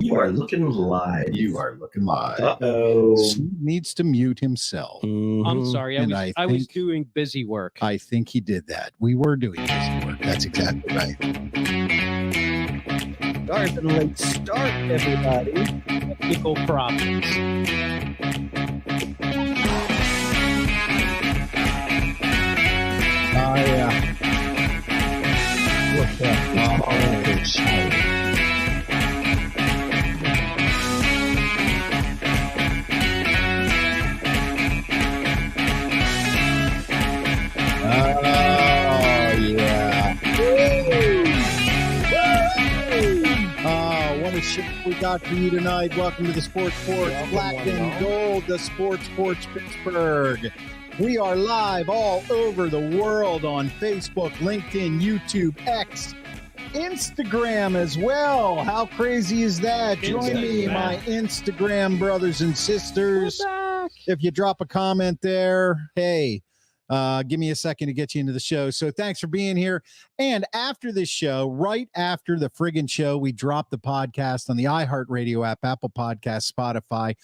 You are looking live. You are looking live. Uh-oh. Steve needs to mute himself. I'm sorry. I was doing busy work. I think he did that. We were doing busy work. That's exactly right. Sorry for the late start, everybody. Technical problems. Oh, yeah. Look at Oh, shit. What a show we got for you tonight. Welcome to the Sports Porch, Black and Gold, the Sports Porch Pittsburgh. We are live all over the world on Facebook, LinkedIn, YouTube, X, Instagram as well. How crazy is that? Join me, my Instagram brothers and sisters. If you drop a comment there, hey, give me a second to get you into the show. So thanks for being here. And after this show, right after the friggin' show, we drop the podcast on the iHeartRadio app, Apple Podcasts, Spotify,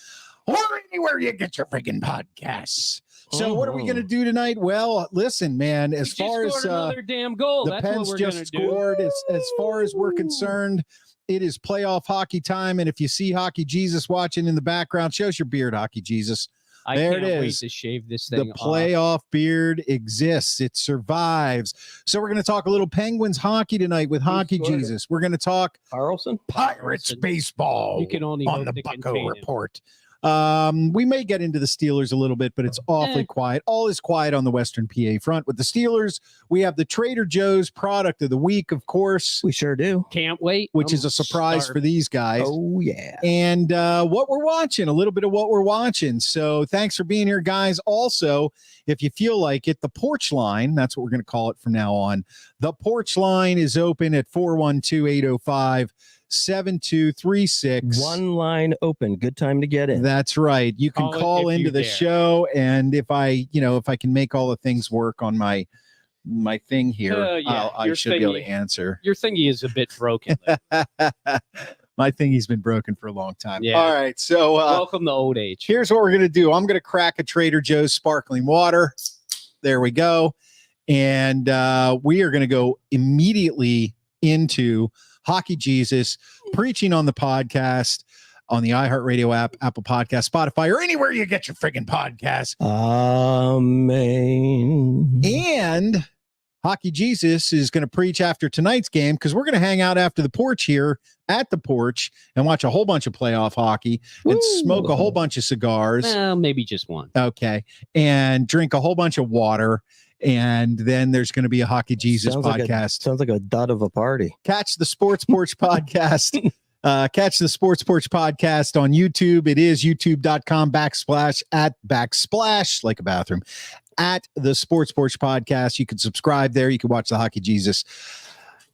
or anywhere you get your friggin' podcasts. So what are we going to do tonight? Well, listen, man, as far as another damn goal, the that's Pens what we're just scored, as far as we're concerned, it is playoff hockey time. And if you see Hockey Jesus watching in the background, shows your beard, Hockey Jesus. I there can't it wait is. to shave this thing The playoff beard exists. It survives. So we're going to talk a little Penguins hockey tonight with Hockey Jesus. We're going to talk Carlson Pirates baseball. You can only on hope the to Bucko contain Report. We may get into the Steelers a little bit, but it's awfully quiet. All is quiet on the Western PA front. With the Steelers, we have the Trader Joe's product of the week, of course. We sure do. Can't wait. Which is a surprise for these guys. Oh, yeah. And what we're watching, a little bit of what we're watching. So thanks for being here, guys. Also, if you feel like it, the Porch line, that's what we're going to call it from now on. The Porch line is open at 412-805-7236. One line open. Good time to get in. That's right. You can call into the show, and if I can make all the things work on my thing here, I should be able to answer. Your thingy is a bit broken. My thingy's been broken for a long time. Yeah. All right. So welcome to old age. Here's what we're going to do. I'm going to crack a Trader Joe's sparkling water. There we go. And we are going to go immediately into Hockey Jesus preaching on the podcast on the iHeartRadio app, Apple Podcast, Spotify, or anywhere you get your friggin' podcasts. Amen. And Hockey Jesus is going to preach after tonight's game because we're going to hang out after the porch here at the porch and watch a whole bunch of playoff hockey and smoke a whole bunch of cigars. Well, maybe just one. Okay. And drink a whole bunch of water. And then there's going to be a Hockey Jesus podcast. Sounds like a dud of a party. Catch the Sports Porch podcast. Catch the Sports Porch podcast on YouTube. It is youtube.com/at like a bathroom at the Sports Porch podcast. You can subscribe there. You can watch the Hockey Jesus.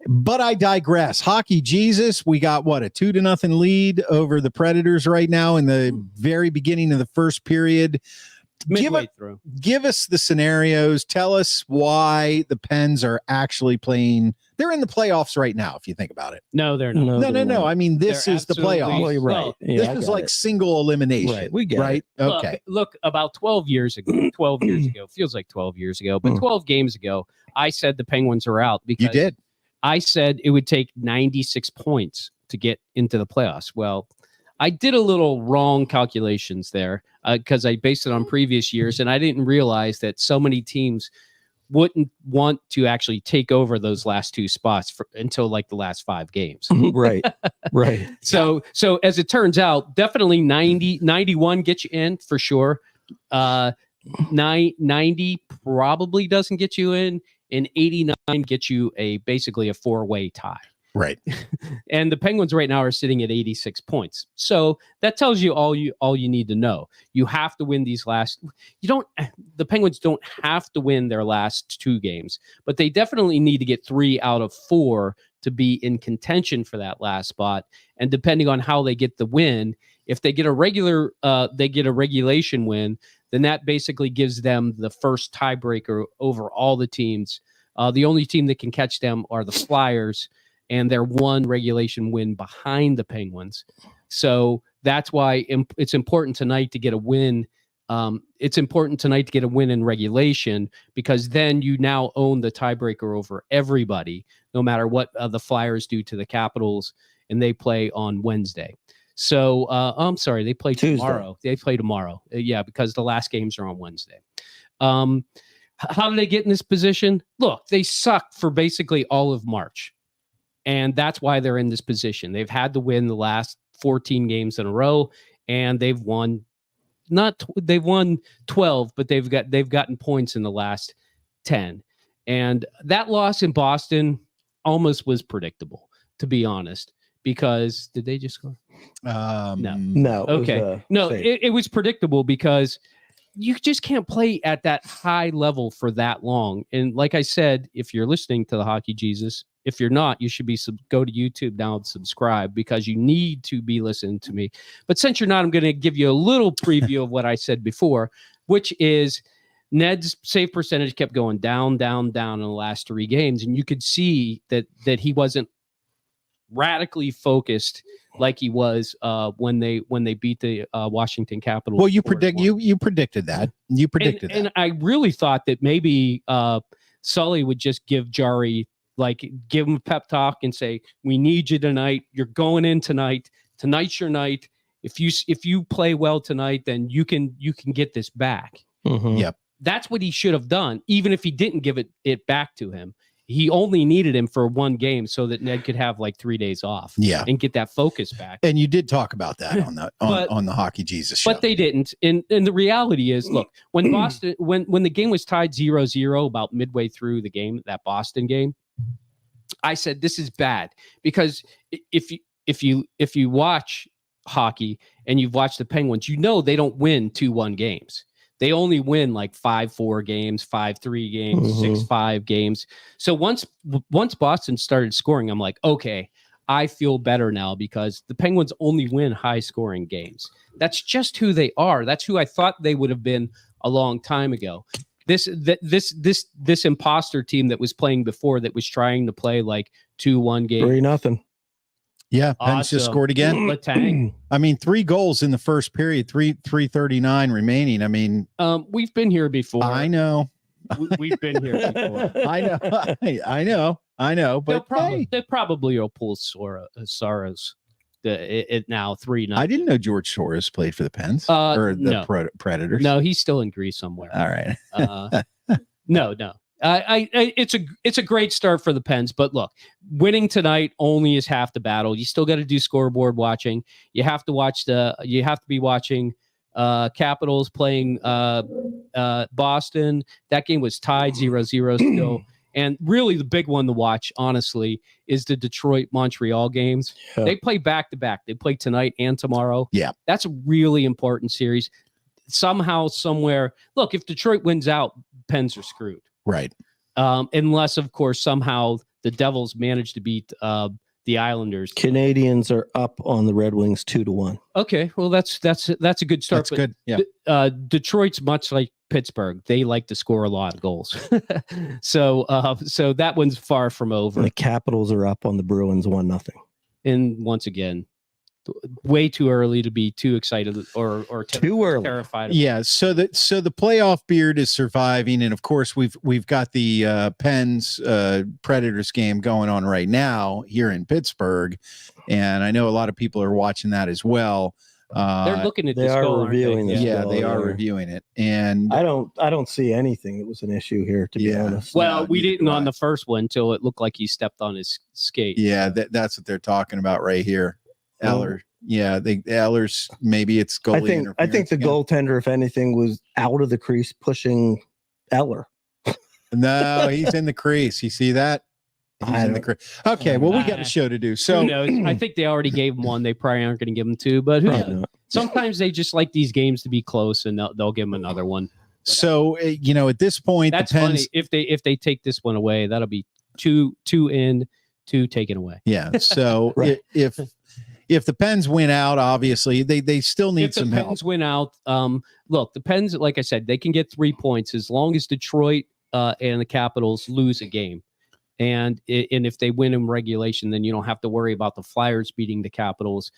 But I digress. Hockey Jesus, we got a 2-0 lead over the Predators right now in the very beginning of the first period. Midway through. Give us the scenarios. Tell us why the Pens are actually playing. They're in the playoffs right now, if you think about it. No, they're not. No. I mean, this is the playoffs. Well, you're right. This is like single elimination. Right. We get right. It. Okay. Look, about 12 years ago, feels like 12 years ago, but 12 games ago, I said the Penguins are out because you did. I said it would take 96 points to get into the playoffs. Well, I did a little wrong calculations there because I based it on previous years, and I didn't realize that so many teams wouldn't want to actually take over those last two spots until like the last 5 games. Right. So as it turns out, definitely 91 gets you in for sure. 90 probably doesn't get you in, and 89 gets you basically a 4-way tie. Right. And the Penguins right now are sitting at 86 points. So that tells you all you need to know. You have to win the Penguins don't have to win their last 2 games, but they definitely need to get 3 out of 4 to be in contention for that last spot. And depending on how they get the win, if they get a regulation win, then that basically gives them the first tiebreaker over all the teams. The only team that can catch them are the Flyers. and they're one regulation win behind the Penguins. So that's why it's important tonight to get a win. It's important tonight to get a win in regulation, because then you now own the tiebreaker over everybody, no matter what the Flyers do to the Capitals, and they play on Wednesday. So I'm sorry, they play Tuesday. tomorrow. They play tomorrow. Yeah, because the last games are on Wednesday. How did they get in this position? Look, they sucked for basically all of March, and that's why they're in this position. They've had to win the last 14 games in a row, and they've won. They've won 12, but they've gotten points in the last 10. And that loss in Boston almost was predictable, to be honest, because did they just score? No. Okay. It was predictable because you just can't play at that high level for that long. And like I said, if you're listening to the Hockey Jesus, if you're not, you should go to YouTube now and subscribe, because you need to be listening to me. But since you're not, I'm going to give you a little preview of what I said before, which is Ned's save percentage kept going down in the last 3 games. And you could see that he wasn't radically focused like he was when they beat the Washington Capitals. Well, you predicted that. You predicted that. And I really thought that maybe Sully would just give Jari, give him a pep talk and say, "We need you tonight. You're going in tonight. Tonight's your night. If you play well tonight, then you can get this back." Mm-hmm. Yep. That's what he should have done. Even if he didn't give it back to him, he only needed him for 1 game so that Ned could have 3 days off. Yeah. And get that focus back. And you did talk about that on the Hockey Jesus show. But they didn't. And the reality is, look, when Boston when the game was tied 0-0 about midway through the game, that Boston game, I said this is bad, because if you watch hockey and you've watched the Penguins, you know they don't win 2-1 games. They only win 5-4 games, 5-3 games, 6-5 games. So once Boston started scoring, I'm like, okay, I feel better now, because the Penguins only win high-scoring games. That's just who they are. That's who I thought they would have been a long time ago. This imposter team that was playing before, that was trying to play 2-1 games. 3-0. Yeah, Pens just scored again. Letang. I mean, 3 goals in the first period, 3:39 remaining. I mean, we've been here before. I know. We've been here before. I know. But they probably will pull Soros. It now 3-0. I didn't know George Soros played for the Pens or the Predators. No, he's still in Greece somewhere. All right. No. It's a great start for the Pens, but look, winning tonight only is half the battle. You still got to do scoreboard watching. You have to be watching Capitals playing Boston. That game was tied 0-0 still. And really the big one to watch, honestly, is the Detroit-Montreal games. Yeah. They play back-to-back. They play tonight and tomorrow. Yeah. That's a really important series. Somehow, somewhere, look, if Detroit wins out, Pens are screwed. Right. Unless, of course, somehow the Devils manage to beat the Islanders. Canadians are up on the Red Wings 2-1. Okay, well that's a good start. That's good. Yeah. Detroit's much like Pittsburgh; they like to score a lot of goals. so that one's far from over. And the Capitals are up on the Bruins 1-0. And once again, way too early to be too excited or too early. Terrified. Yeah. So the playoff beard is surviving, and of course we've got the Pens Predators game going on right now here in Pittsburgh, and I know a lot of people are watching that as well. They're looking at they this are goal, reviewing this. Yeah, goal, they are reviewing it, and I don't see anything that was an issue here, to be honest. Well, we didn't on the first one until it looked like he stepped on his skate. Yeah, that's what they're talking about right here. Eller. Yeah, Eller's maybe it's goalie. I think the goaltender, if anything, was out of the crease pushing Eller. No, he's in the crease. You see that? He's in the crease. Okay, well, we got a show to do. So who knows? I think they already gave him one. They probably aren't going to give him 2, but who knows? Sometimes they just like these games to be close, and they'll give him another one. So at this point, that's the Pens, funny. If they take this one away, that'll be two in, 2 taken away. Yeah. So if the Pens win out, obviously they still need some help. If the Pens win out, look, the Pens, like I said, they can get 3 points as long as Detroit and the Capitals lose a game. And if they win in regulation, then you don't have to worry about the Flyers beating the Capitals,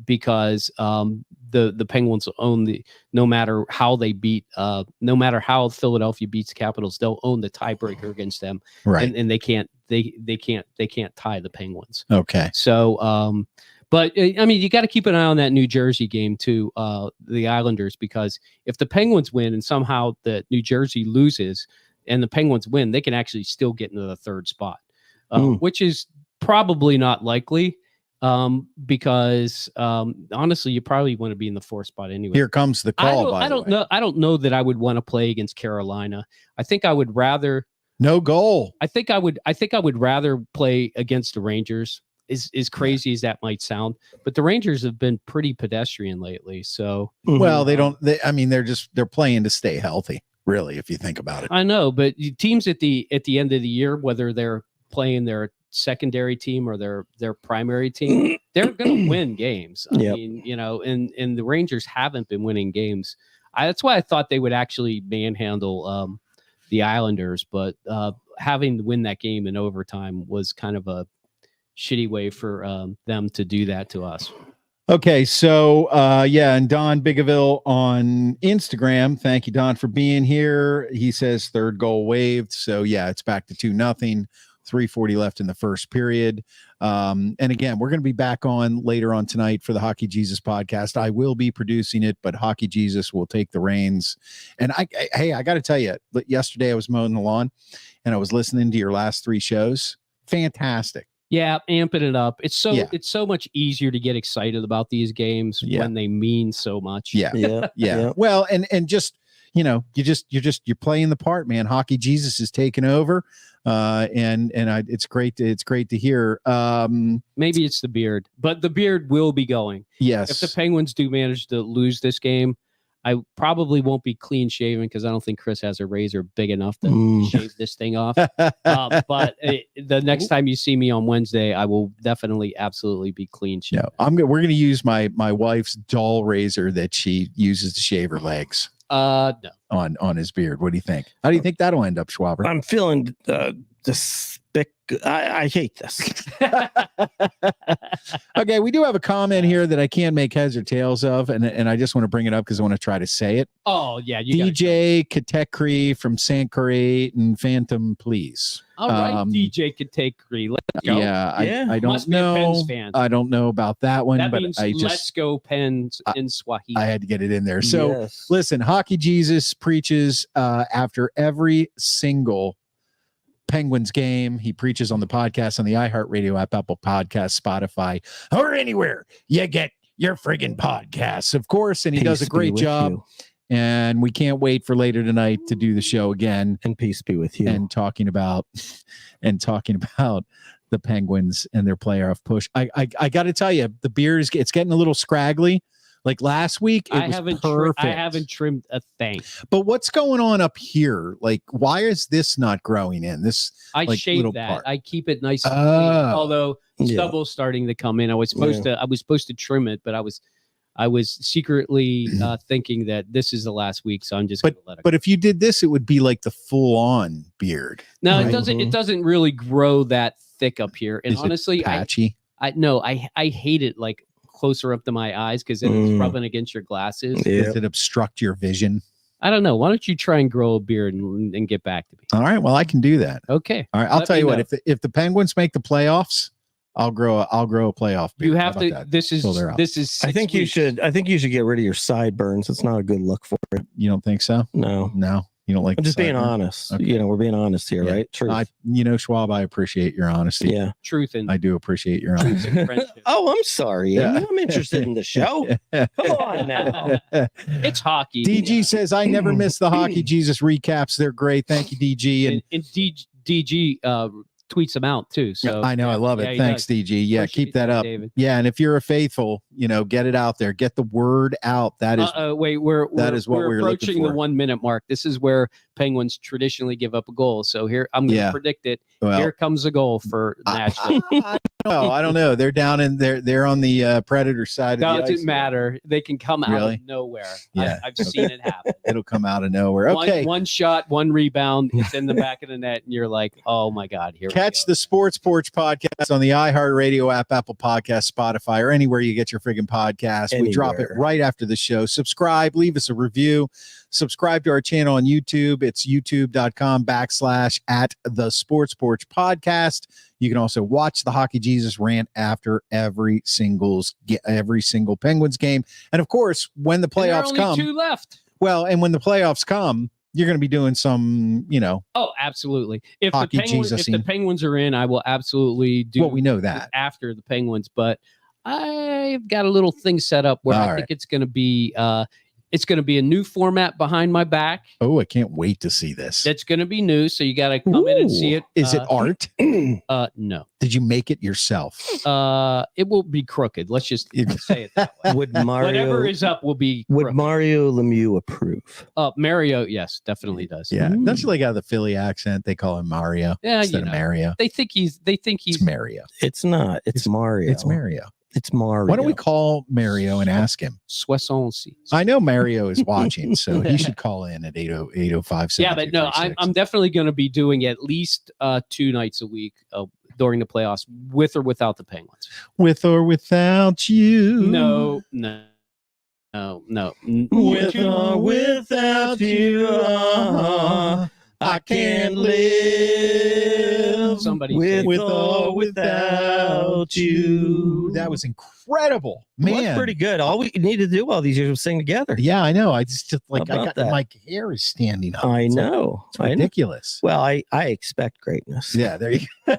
because the Penguins own no matter how they beat, no matter how Philadelphia beats the Capitals, they'll own the tiebreaker against them, Right. and they can't tie the Penguins. Okay. So, but I mean, you got to keep an eye on that New Jersey game too, the Islanders, because if the Penguins win and somehow the New Jersey loses and the Penguins win, they can actually still get into the third spot, which is probably not likely. Because honestly, you probably want to be in the fourth spot anyway. Here comes the call. I don't know that I would want to play against Carolina. I think I would rather no goal. I think I would rather play against the Rangers. As crazy as that might sound, but the Rangers have been pretty pedestrian lately. So well, they're playing to stay healthy, really, if you think about it. I know, but teams at the end of the year, whether they're playing their secondary team or their primary team, they're going to win games. I mean, and the Rangers haven't been winning games. That's why I thought they would actually manhandle the Islanders, but having to win that game in overtime was kind of a shitty way for them to do that to us. Okay, so and Don Bigaville on Instagram. Thank you, Don, for being here. He says third goal waived. So it's back to 2-0. 3:40 left in the first period. And again, we're going to be back on later on tonight for the Hockey Jesus podcast. I will be producing it, but Hockey Jesus will take the reins. And I got to tell you, yesterday I was mowing the lawn and I was listening to your last 3 shows. Fantastic. Yeah, amping it up. It's so much easier to get excited about these games when they mean so much. Yeah. Well, and just you're playing the part, man. Hockey Jesus is taking over, it's great to hear. Maybe it's the beard, but the beard will be going. Yes, if the Penguins do manage to lose this game, I probably won't be clean shaven because I don't think Chris has a razor big enough to shave this thing off. But the next time you see me on Wednesday, I will definitely, absolutely be clean shaven. No, we're going to use my wife's doll razor that she uses to shave her legs. No. On his beard. What do you think? How do you think that'll end up, Schwaber? I'm feeling I hate this. Okay, we do have a comment here that I can't make heads or tails of, and I just want to bring it up because I want to try to say it. Oh yeah, DJ Katekri from Sankore and Phantom, please. All right, DJ Katekri, let's go. I don't know. I don't know about that one, that but means I just let's go Pens in Swahili. I had to get it in there. So listen, Hockey Jesus preaches after every single Penguins game. He preaches on the podcast on the iHeartRadio app, Apple Podcasts, Spotify, or anywhere you get your friggin' podcasts, of course. And he does a great job. And we can't wait for later tonight to do the show again. And peace be with you. And talking about the Penguins and their playoff push. I got to tell you, the beard it's getting a little scraggly. Like last week, I haven't trimmed a thing. But what's going on up here? Like, why is this not growing in? I shave that. Part. I keep it nice and clean, although stubble's starting to come in. I was supposed to trim it, but I was secretly thinking that this is the last week, so I'm just going to let it go. But if you did this, it would be like the full-on beard. No, right? It doesn't really grow that thick up here. And honestly, patchy? I hate it like closer up to my eyes because it's rubbing against your glasses. Does it obstruct your vision? I don't know. Why don't you try and grow a beard and get back to me? All right. Well, I can do that. Okay. All right. I'll tell you what. If the Penguins make the playoffs, I'll grow a playoff beard. You have to. This is. I think you should get rid of your sideburns. It's not a good look for it. You don't think so? No. You don't like. I'm just being honest. Okay. We're being honest here, right? Truth. Schwab, I appreciate your honesty. Yeah. Truth and I do appreciate your honesty. Oh, I'm sorry. Yeah. I'm interested in the show. Come on now. It's hockey. DG says I never miss the Hockey Jesus recaps. They're great. Thank you, DG. And DG tweets them out too. So I know, I love it. Thanks, DG. Yeah, keep that up. David. Yeah, and if you're a faithful, get it out there. Get the word out. That is we're approaching the 1 minute mark. This is where Penguins traditionally give up a goal. So here I'm going to predict it. Well, here comes a goal for Nashville. I don't know. They're down in they're on the Predator side. No, it doesn't matter. They can come out of nowhere. Yeah, I've seen it happen. It'll come out of nowhere. Okay, one shot, one rebound. It's in the back of the net, and you're like, oh my god, here. Catch the Sports Porch podcast on the iHeartRadio app, Apple Podcast, Spotify, or anywhere you get your friggin' podcast. We drop it right after the show. Subscribe, leave us a review. Subscribe to our channel on YouTube. It's youtube.com/@the-Sports-Porch podcast. You can also watch the Hockey Jesus rant after every single Penguins game. And of course, when the playoffs come, 2 left. Well, and when the playoffs come, you're going to be doing some, Oh, absolutely. If Hockey the Penguins are in, I will absolutely do. Well, we know that after the Penguins, but I've got a little thing set up where I think it's going to be. It's going to be a new format behind my back. Oh, I can't wait to see this. That's going to be new, so you got to come in and see it. Is it art? No. Did you make it yourself? It will be crooked. Let's just say it that way. Whatever is up will be crooked. Would Mario Lemieux approve? Mario, yes, definitely does. Yeah. Don't you like how the Philly accent? They call him Mario instead of Mario. They think he's Mario. It's not. It's Mario. It's Mario. It's Mario. Why don't we call Mario and ask him? Soissons. I know Mario is watching, so he should call in at 805. Yeah, but no, I'm definitely going to be doing at least 2 nights a week during the playoffs, with or without the Penguins. With or without you? No. With or without you, I can't live. Somebody with or without you. That was incredible, man. Well, that's pretty good. All we need to do all these years was sing together. Yeah, I know. I just like I got that? my hair is standing up. I know. It's ridiculous. Well, I expect greatness. Yeah, there you go.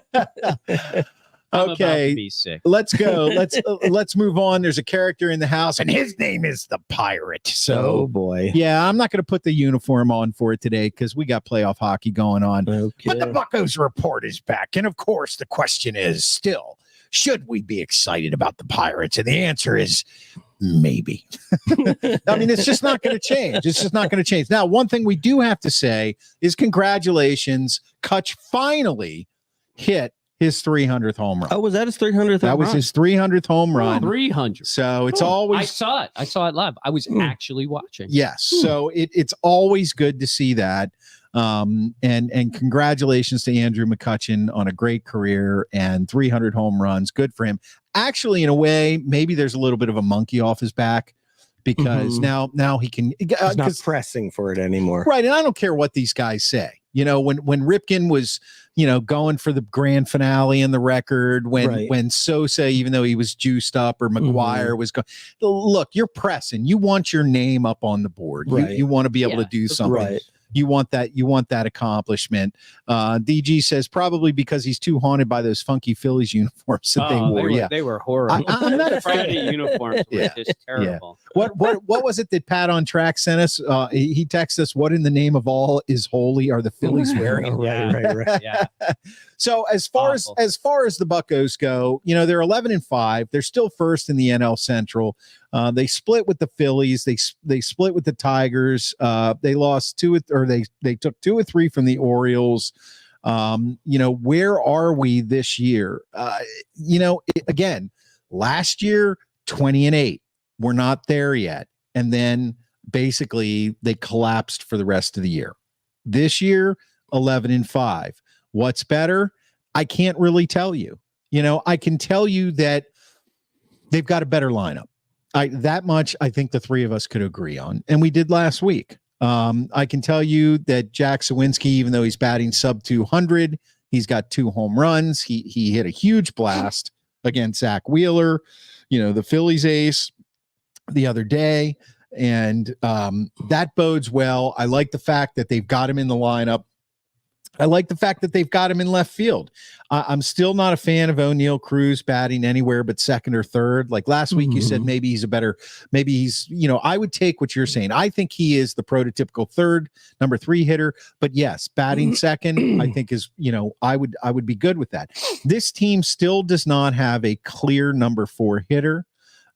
I'm about to Okay, be sick. let's go. Let's move on. There's a character in the house, and his name is the Pirate. So, oh boy, yeah, I'm not going to put the uniform on for it today because we got playoff hockey going on. Okay. But the Buccos report is back, and of course, the question is still: should we be excited about the Pirates? And the answer is maybe. I mean, it's just not going to change. It's just not going to change. Now, one thing we do have to say is congratulations. Kutch finally hit his 300th home run. Oh, was that his 300th? That was his 300th home run. 300. So it's always. I saw it. I saw it live. I was actually watching. Yes. So it's always good to see that. And congratulations to Andrew McCutchen on a great career and 300 home runs. Good for him. Actually, in a way, maybe there's a little bit of a monkey off his back because now he can. He's not pressing for it anymore. Right. And I don't care what these guys say. You know, when Ripken was, going for the grand finale and the record, when Sosa, even though he was juiced up, or McGuire was going, look, you're pressing. You want your name up on the board. Right. You want to be able to do something. Right. You want that accomplishment. DG says probably because he's too haunted by those funky Phillies uniforms that they wore. They were horrible. I'm not a Friday fan. uniforms were just terrible. Yeah. What was it that Pat on track sent us? He texted us, "What in the name of all is holy are the Phillies wearing?" Right. Yeah. So as far as the Buccos go, they're 11-5. They're still first in the NL Central. They split with the Phillies. They split with the Tigers. They lost they took 2 or 3 from the Orioles. Where are we this year? Again, last year 20-8. We're not there yet. And then basically they collapsed for the rest of the year. This year 11-5. What's better? I can't really tell you. I can tell you that they've got a better lineup. That much I think the three of us could agree on. And we did last week. I can tell you that Jack Sawinski, even though he's batting sub 200, he's got 2 home runs. He hit a huge blast against Zach Wheeler, the Phillies ace the other day. And that bodes well. I like the fact that they've got him in the lineup. I like the fact that they've got him in left field. I'm still not a fan of O'Neal Cruz batting anywhere but second or third. Like last week, you said maybe he's I would take what you're saying. I think he is the prototypical number 3 hitter. But yes, batting second, I think is, I would be good with that. This team still does not have a clear number 4 hitter.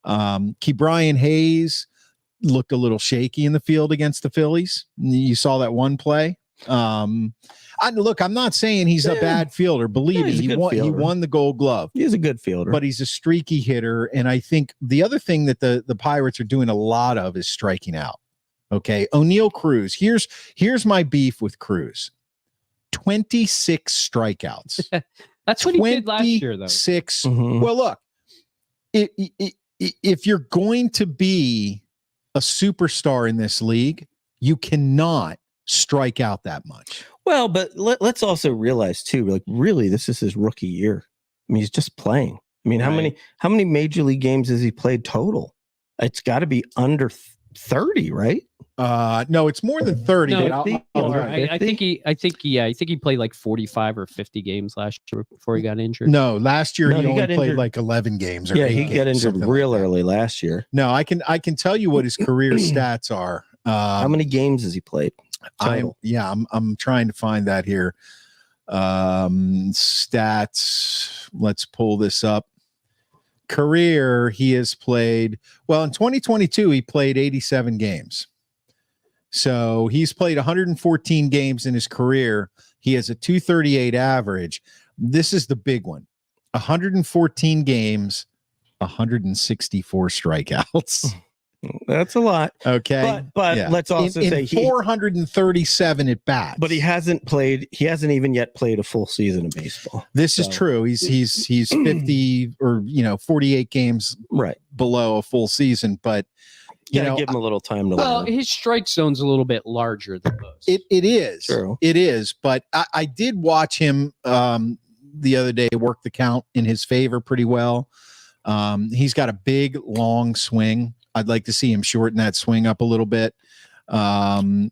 Ke'Bryan Hayes looked a little shaky in the field against the Phillies. You saw that one play. I'm not saying he's a bad fielder. Believe me, he won the Gold Glove. He's a good fielder, but he's a streaky hitter. And I think the other thing that the Pirates are doing a lot of is striking out. Okay, O'Neal Cruz. Here's my beef with Cruz. 26 strikeouts. That's what he did last year, though. 26. Mhm. Well, look, if you're going to be a superstar in this league, you cannot strike out that much. Well, but let's also realize too, like really, this is his rookie year. I mean, he's just playing. I mean, Right. how many major league games has he played total? It's got to be under 30, right? No, it's more than 30. No, but I think he played like 45 or 50 games last year before he got injured. No, last year No, he he only got played injured. like 11 games. Or Yeah, 8 he games, got injured something real like that. early last year. No, I can tell you what his career stats are. How many games has he played? Total? I'm trying to find that here. Stats. Let's pull this up. Career, he has played, well, in 2022, he played 87 games. So he's played 114 games in his career. He has a 238 average. This is the big one. 114 games, 164 strikeouts. That's a lot. Okay. But Yeah. let's also in say 437 at bats. but he hasn't even yet played a full season of baseball. This is So- true. He's 50 or 48 games Right. below a full season, but you Gotta know, give him a little time to Well, learn. his strike zone's a little bit larger than most. it is. True. It is. But I did watch him the other day work the count in his favor pretty well. He's got a big, long swing. I'd like to see him shorten that swing up a little bit. Pat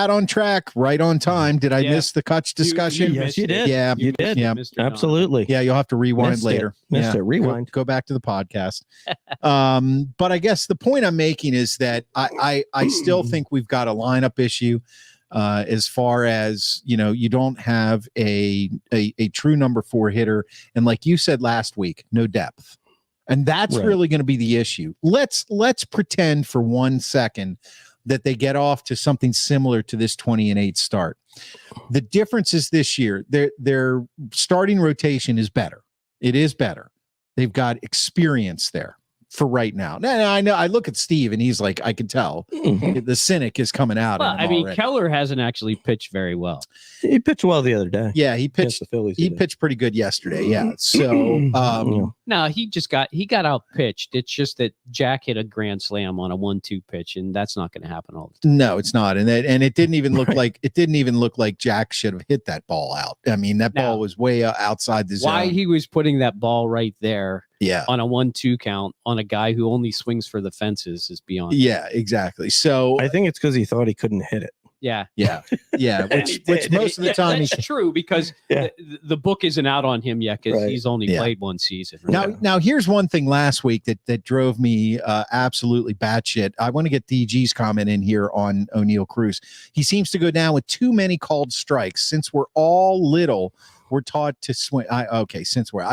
on track, right on time. Did I Yeah. miss the Kutch discussion? You Yes, you missed did. Yeah. You did. Yeah. Missed it on. Absolutely. Yeah, you'll have to rewind Missed it. later. Missed Yeah. it. Rewind. Go back to the podcast. But I guess the point I'm making is that I still think we've got a lineup issue as far as, you don't have a true number 4 hitter. And like you said last week, no depth. And that's Right. really going to be the issue. Let's pretend for 1 second that they get off to something similar to this 20-8 start. The difference is this year, their starting rotation is better. It is better. They've got experience there for right now. Now I know I look at Steve and he's like, I can tell the cynic is coming out. Well, in him I mean, already. Keller hasn't actually pitched very well. He pitched well the other day. Yeah, he Against pitched. the Phillies. He pitched pretty good yesterday. Yeah. So Yeah. No, he got out pitched. It's just that Jack hit a grand slam on a 1-2 pitch, and that's not going to happen all the time. no, it's not. And it didn't even look Right. like Jack should have hit that ball out. I mean, that ball No. was way outside the zone. Why he was putting that ball right there Yeah. on a 1-2 count on a guy who only swings for the fences is beyond. Yeah, exactly. So I think it's because he thought he couldn't hit it. Yeah. yeah, He which did. most of the time he That's true because Yeah. the book isn't out on him yet because Right. he's only Yeah. played one season. right? Now here's one thing last week that drove me absolutely batshit. I want to get DG's comment in here on O'Neal Cruz. He seems to go down with too many called strikes. Since we're all little, we're taught to swing. I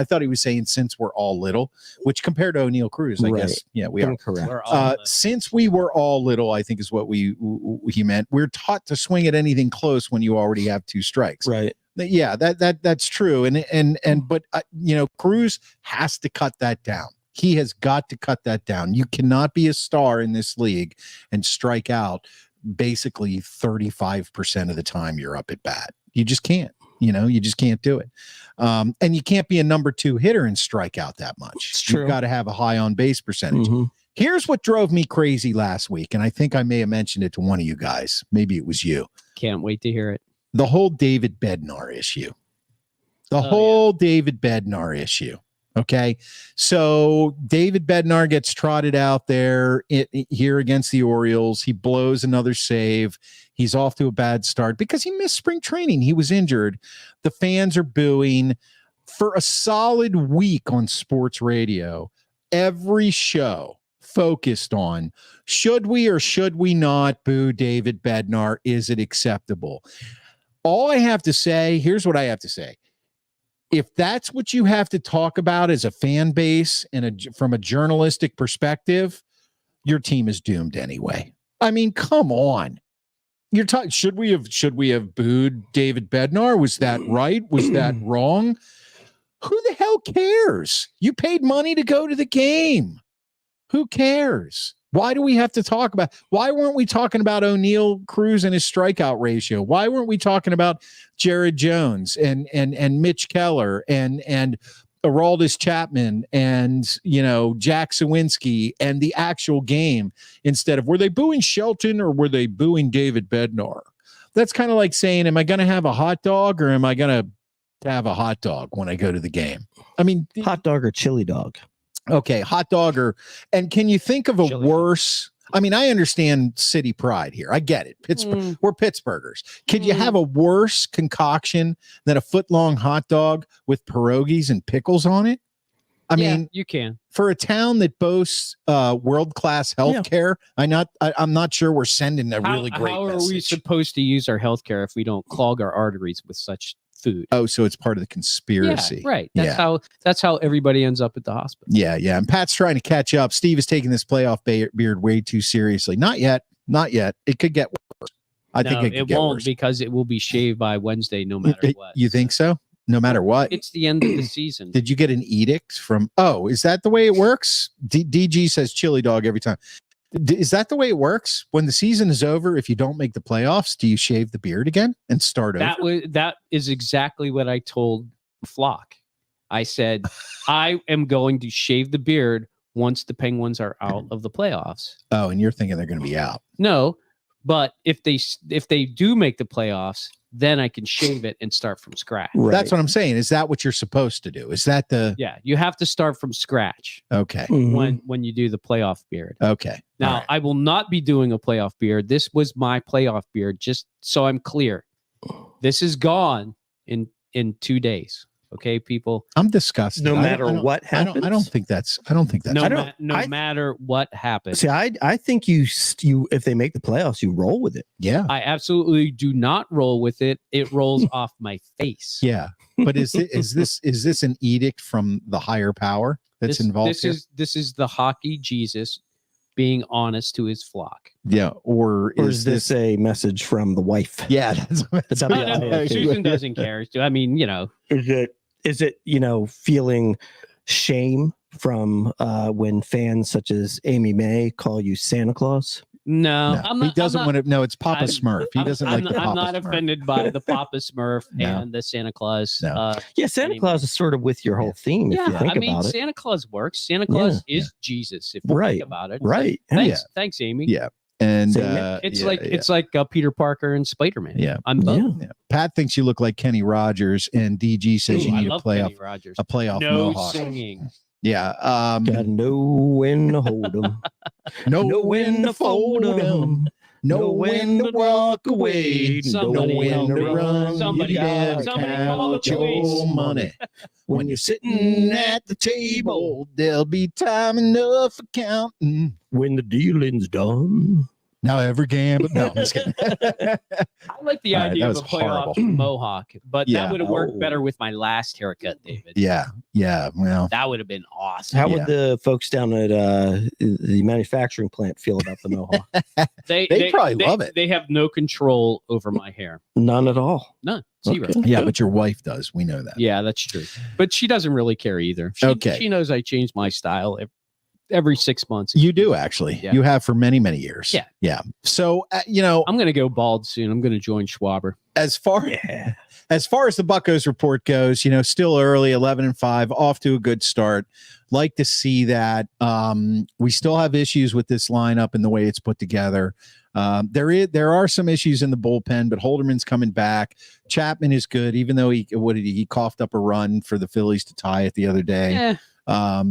thought he was saying since we're all little, which compared to O'Neal Cruz, I Right. guess. Yeah, we are. Incorrect. We're all little. Since we were all little, I think is what he meant. We're taught to swing at anything close when you already have 2 strikes. Right. Yeah, that's true. But Cruz has to cut that down. He has got to cut that down. You cannot be a star in this league and strike out basically 35% of the time you're up at bat. You just can't. You just can't do it. And you can't be a number 2 hitter and strike out that much. It's true. You've got to have a high on base percentage. Mhm. Here's what drove me crazy last week, and I think I may have mentioned it to one of you guys. Maybe it was you. Can't wait to hear it. The whole David Bednar issue. David Bednar issue. Okay. So David Bednar gets trotted out there here against the Orioles. He blows another save. He's off to a bad start because he missed spring training. He was injured. The fans are booing. For a solid week on sports radio, every show focused on should we or should we not boo David Bednar? Is it acceptable? All I have to say, here's what I have to say. If that's what you have to talk about as a fan base and from a journalistic perspective, your team is doomed anyway. I mean, come on. You're talking, should we have booed David Bednar? Was that right? Was that wrong? Who the hell cares? You paid money to go to the game. Who cares? Why do we have to talk about? Why weren't we talking about O'Neal Cruz and his strikeout ratio? Why weren't we talking about Jared Jones and Mitch Keller and Aroldis Chapman and Jack Sawinski and the actual game instead of were they booing Shelton or were they booing David Bednar? That's kind of like saying, am I going to have a hot dog or am I going to have a hot dog when I go to the game? I mean, hot dog or chili dog. Okay, hot dog and can you think of a Chili worse? I mean, I understand city pride here. I get it. Pittsburgh, we're Pittsburghers. Could you have a worse concoction than a foot-long hot dog with pierogies and pickles on it? I mean, you can. For a town that boasts world-class health care, I'm not sure we're sending a really great How are message. we supposed to use our health care if we don't clog our arteries with such food? Oh, so it's part of the conspiracy. Yeah, right. That's how everybody ends up at the hospital. Yeah. And Pat's trying to catch up. Steve is taking this playoff beard way too seriously. Not yet. It could get worse. I think it won't worse. Because it will be shaved by Wednesday no matter what. You think so? No matter what? It's the end of the season. Did you get an edict from is that the way it works? DG says chili dog every time. Is that the way it works? When the season is over, if you don't make the playoffs, do you shave the beard again and start over? That is exactly what I told Flock. I said, I am going to shave the beard once the Penguins are out of the playoffs. Oh, and you're thinking they're going to be out. No, but if they do make the playoffs, then I can shave it and start from scratch. Right. That's what I'm saying. Is that what you're supposed to do? Is that you have to start from scratch. Okay. When you do the playoff beard. Okay. Now, right. I will not be doing a playoff beard. This was my playoff beard, just so I'm clear. This is gone in 2 days. Okay, people. I'm disgusted. No matter what happens. I don't think that's No matter what happens. See, I think you if they make the playoffs, you roll with it. Yeah. I absolutely do not roll with it. It rolls off my face. Yeah. But is this an edict from the higher power that's involved here? This is the hockey Jesus being honest to his flock. Yeah. Or is this a message from the wife? Yeah. Susan doesn't care. I mean, Is it feeling shame from when fans such as Amy May call you Santa Claus? No, he doesn't want to. No, it's Papa Smurf. He doesn't like the Papa Smurf. I'm not offended by the Papa Smurf and the Santa Claus. No. Santa Claus is sort of with your whole theme. If you think about it. Santa Claus works. Santa Claus is Jesus. If you think about it, right? Thanks, Amy. Yeah. And it's like Peter Parker and Spider-Man. Yeah, I'm both. Yeah. Pat thinks you look like Kenny Rogers, and DG says you need a playoff no mohawk. Singing. Yeah, gotta know when to hold them, know when to fold them, know when to walk away, know when to run. Somebody count your money. When you're sitting at the table, there'll be time enough for counting. When the dealing's done. Now every game, but no, I'm just kidding. I like the idea of a playoff mohawk, but that would have worked better with my last haircut, David. Yeah. Well, that would have been awesome. How would the folks down at the manufacturing plant feel about the mohawk? they probably love it. They have no control over my hair. None at all. None. Zero. Okay. Yeah, but your wife does. We know that. Yeah, that's true. But she doesn't really care either. She knows I change my style every 6 months. You do, actually. Yeah. You have for many, many years. Yeah. So, I'm going to go bald soon. I'm going to join Schwaber. As far as the Buccos report goes, still early, 11-5, off to a good start. Like to see that. We still have issues with this lineup and the way it's put together. There are some issues in the bullpen, but Holderman's coming back. Chapman is good, even though he coughed up a run for the Phillies to tie it the other day. Yeah.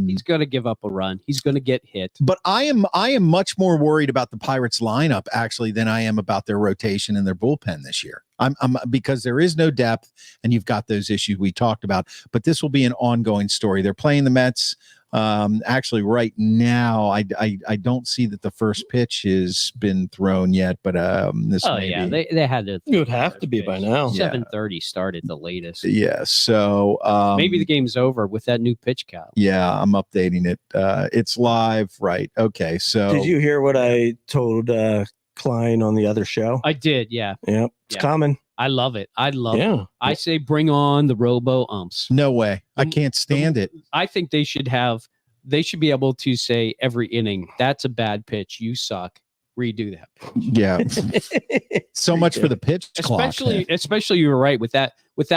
He's going to give up a run. He's going to get hit. But I am much more worried about the Pirates lineup actually than I am about their rotation and their bullpen this year. I'm because there is no depth and you've got those issues we talked about, but this will be an ongoing story. They're playing the Mets. Actually right now, I don't see that the first pitch has been thrown yet, but this they had to. It would have to be by now. 7:30 start at the latest. Yeah, so maybe the game's over with that new pitch count. Yeah, I'm updating it. It's live, right? Okay, so did you hear what I told Klein on the other show? I did. Yeah. Yep. It's common. I love it. I say bring on the robo-umps. No way. I can't stand it. I think they should have they should be able to say every inning, that's a bad pitch. You suck. Redo that pitch. Yeah. So much for the pitch clock. Especially you were right with that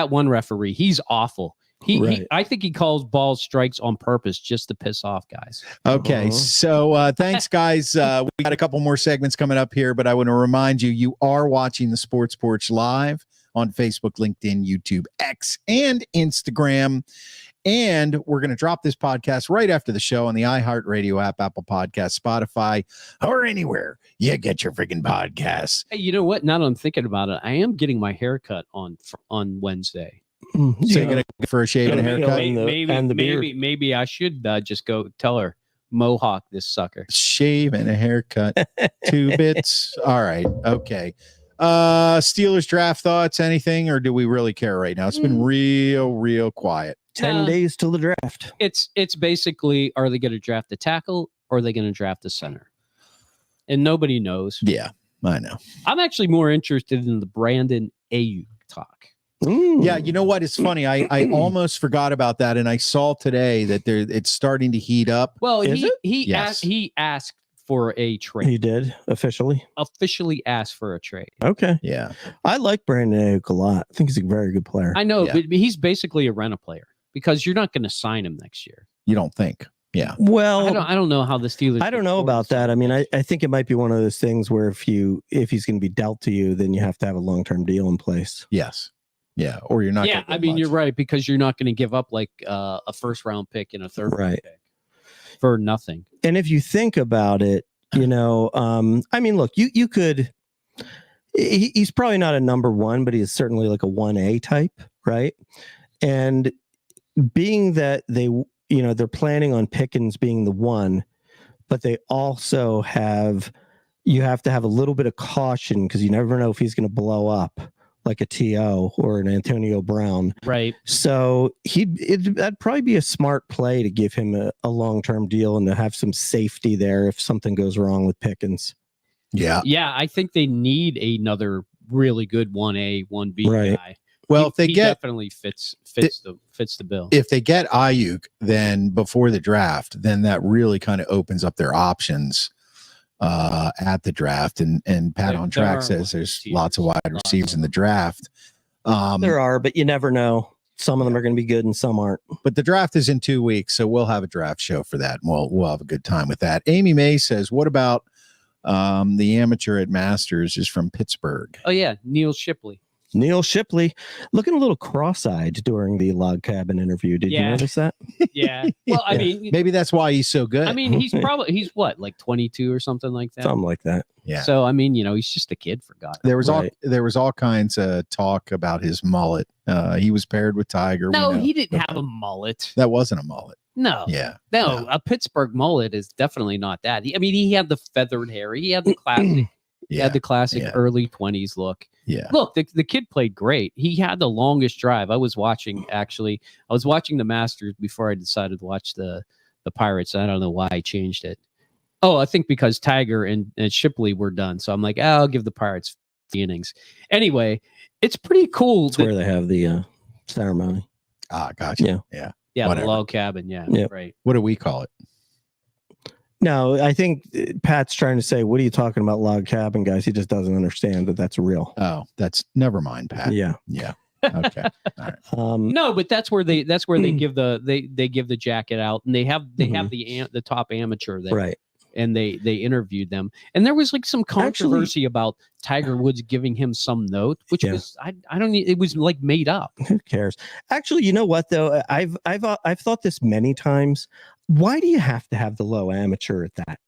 one referee. He's awful. I think he calls balls strikes on purpose just to piss off guys. Okay. So thanks, guys. We got a couple more segments coming up here, but I want to remind you, you are watching the Sports Porch live on Facebook, LinkedIn, YouTube, X, and Instagram. And we're going to drop this podcast right after the show on the iHeartRadio app, Apple Podcasts, Spotify, or anywhere you get your freaking podcasts. Hey, you know what? Now that I'm thinking about it, I am getting my haircut on Wednesday. So you're going to go for a shave and a haircut? Maybe I should just go tell her, mohawk this sucker. Shave and a haircut. 2 bits. All right. Okay. Steelers draft thoughts, anything, or do we really care right now? It's been real quiet. 10 days till the draft. It's basically, are they going to draft a tackle or are they going to draft a center? And nobody knows. Yeah, I know. I'm actually more interested in the Brandon Ayuk talk. Yeah, you know what? It's funny. I almost forgot about that, and I saw today that it's starting to heat up. Well, he asked for a trade. He did officially asked for a trade. Okay. Yeah. I like Brandon Ayuk a lot. I think he's a very good player. I know, but he's basically a rent-a player because you're not going to sign him next year. You don't think? Yeah. Well, I don't know how the Steelers. I don't know about that. I mean, I think it might be one of those things where if he's going to be dealt to you, then you have to have a long-term deal in place. Yes. Yeah. Or you're not. Yeah. I mean, you're right, because you're not going to give up like a first-round pick and a third-round pick for nothing. And if you think about it, you know, I mean, look, you could. He's probably not a number one, but he's certainly like a 1A type, right? And being that they're planning on Pickens being the one, but they also you have to have a little bit of caution because you never know if he's going to blow up like a T.O. or an Antonio Brown. Right. So that'd probably be a smart play to give him a long-term deal and to have some safety there if something goes wrong with Pickens. Yeah. Yeah, I think they need another really good 1A, 1B guy. Well, he definitely fits the bill. If they get Ayuk, then before the draft, then that really kind of opens up their options at the draft. And Pat on Track says there's lots of wide receivers in the draft. There are, but you never know. Some of them are going to be good and some aren't. But the draft is in 2 weeks, so we'll have a draft show for that, and we'll have a good time with that. Amy May says, "What about the amateur at Masters is from Pittsburgh?" Oh yeah, Neil Shipley. Neil Shipley looking a little cross-eyed during the log cabin interview. Did you notice that? Yeah. Well, I mean, maybe that's why he's so good. I mean, he's what, like 22 or something like that. Something like that. Yeah. So I mean, he's just a kid, for God. There was all kinds of talk about his mullet. He was paired with Tiger. No, he didn't have a mullet. That wasn't a mullet. No. Yeah. No, a Pittsburgh mullet is definitely not that. I mean, he had the feathered hair. He had the classic. He had the classic early 20s look. Yeah. Look, the kid played great. He had the longest drive. I was watching the Masters before I decided to watch the Pirates. I don't know why I changed it. Oh, I think because Tiger and Shipley were done. So I'm like, I'll give the Pirates the innings. Anyway, it's pretty cool. That's where they have the ceremony. Ah, gotcha. Yeah. Yeah, the log cabin. Yeah, right. What do we call it? No, I think Pat's trying to say, what are you talking about log cabin, guys? He just doesn't understand that that's real. Oh, never mind, Pat. Yeah. Okay. All right. No, but that's where they give they give the jacket out, and they have the top amateur there. Right. And they interviewed them, and there was like some controversy about Tiger Woods giving him some note, which was I don't need, it was like made up. Who cares? Actually, you know what though? I've thought this many times. Why do you have to have the low amateur at that?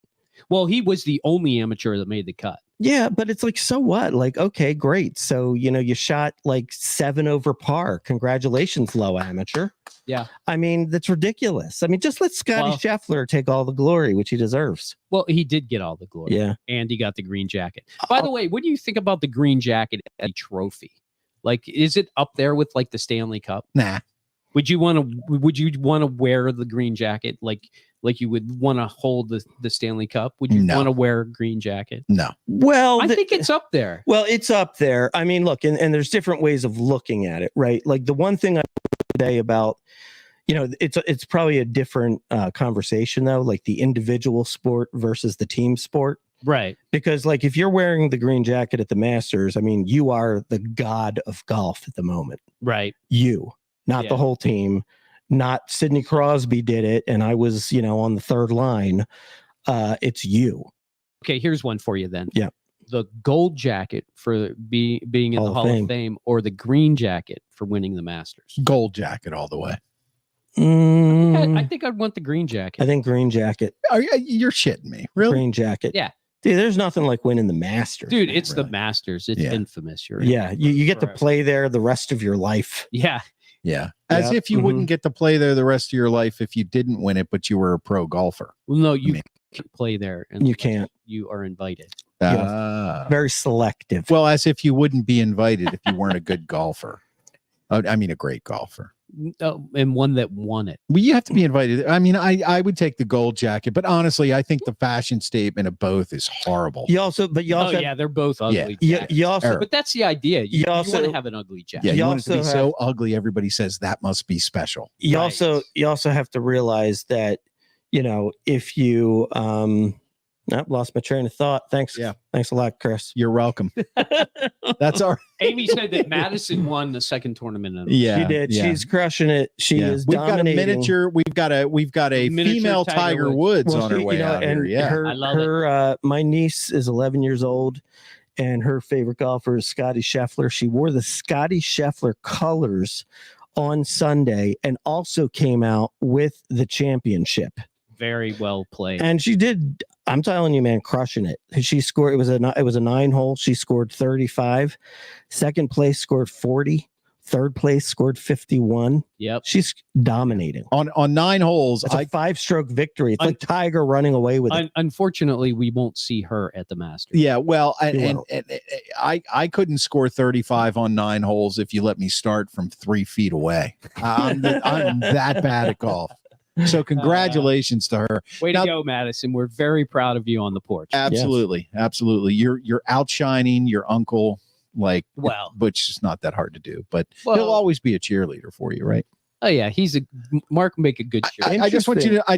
Well, he was the only amateur that made the cut. Yeah, but it's like, so what? Like, okay, great. So, you shot like 7 over par. Congratulations, low amateur. Yeah. I mean, that's ridiculous. I mean, just let Scotty Scheffler take all the glory, which he deserves. Well, he did get all the glory. Yeah. And he got the green jacket. By the way, what do you think about the green jacket as a trophy? Like, is it up there with like the Stanley Cup? Nah. Would you want to wear the green jacket like you would want to hold the Stanley Cup? Would you want to wear a green jacket? No. Well, I think it's up there. Well, it's up there. I mean, look, and there's different ways of looking at it, right? Like the one thing I today about, it's probably a different conversation though, like the individual sport versus the team sport. Right. Because like if you're wearing the green jacket at the Masters, I mean, you are the god of golf at the moment. Right. You, not the whole team. Not Sidney Crosby did it, and I was, on the third line. It's you. Okay, here's one for you then. Yeah. The gold jacket for being in the Hall of Fame, or the green jacket for winning the Masters? Gold jacket all the way. I think I'd want the green jacket. I think green jacket. You're shitting me. Really? Green jacket. Yeah. Dude, there's nothing like winning the Masters. Dude, man, it's the Masters. It's infamous. You get to play there the rest of your life. Yeah. Yeah. As if you wouldn't get to play there the rest of your life if you didn't win it, but you were a pro golfer. Well, no, you can't play there. You can't. You are invited. Very selective. Well, as if you wouldn't be invited if you weren't a good golfer. I mean, a great golfer. And one that won it. Well, you have to be invited. I mean, I would take the gold jacket, but honestly, I think the fashion statement of both is horrible. They're both ugly. But that's the idea. You want to have an ugly jacket. Yeah, you want it to be so ugly. Everybody says that must be special. You also have to realize that, if you lost my train of thought. Thanks. Yeah. Thanks a lot, Chris. You're welcome. That's our Amy said that Madison won the second tournament. Yeah, she did. Yeah. She's crushing it. She is dominating. Got a miniature. We've got a female Tiger Woods on her way out here. Yeah. I love it. My niece is 11 years old, and her favorite golfer is Scotty Scheffler. She wore the Scotty Scheffler colors on Sunday and also came out with the championship. Very well played. And she did, I'm telling you, man, crushing it. She scored, it was a 9-hole. She scored 35. Second place scored 40. Third place scored 51. Yep. She's dominating. On 9 holes. It's a 5-stroke victory. It's like Tiger running away with it. Unfortunately, we won't see her at the Masters. Yeah, well, and I couldn't score 35 on 9 holes if you let me start from 3 feet away. I'm that bad at golf. So congratulations to her. Way to go, Madison. We're very proud of you on the porch. Absolutely. Yes. Absolutely. You're outshining your uncle, which is not that hard to do, but he'll always be a cheerleader for you, right? Oh yeah, Mark make a good cheerleader. I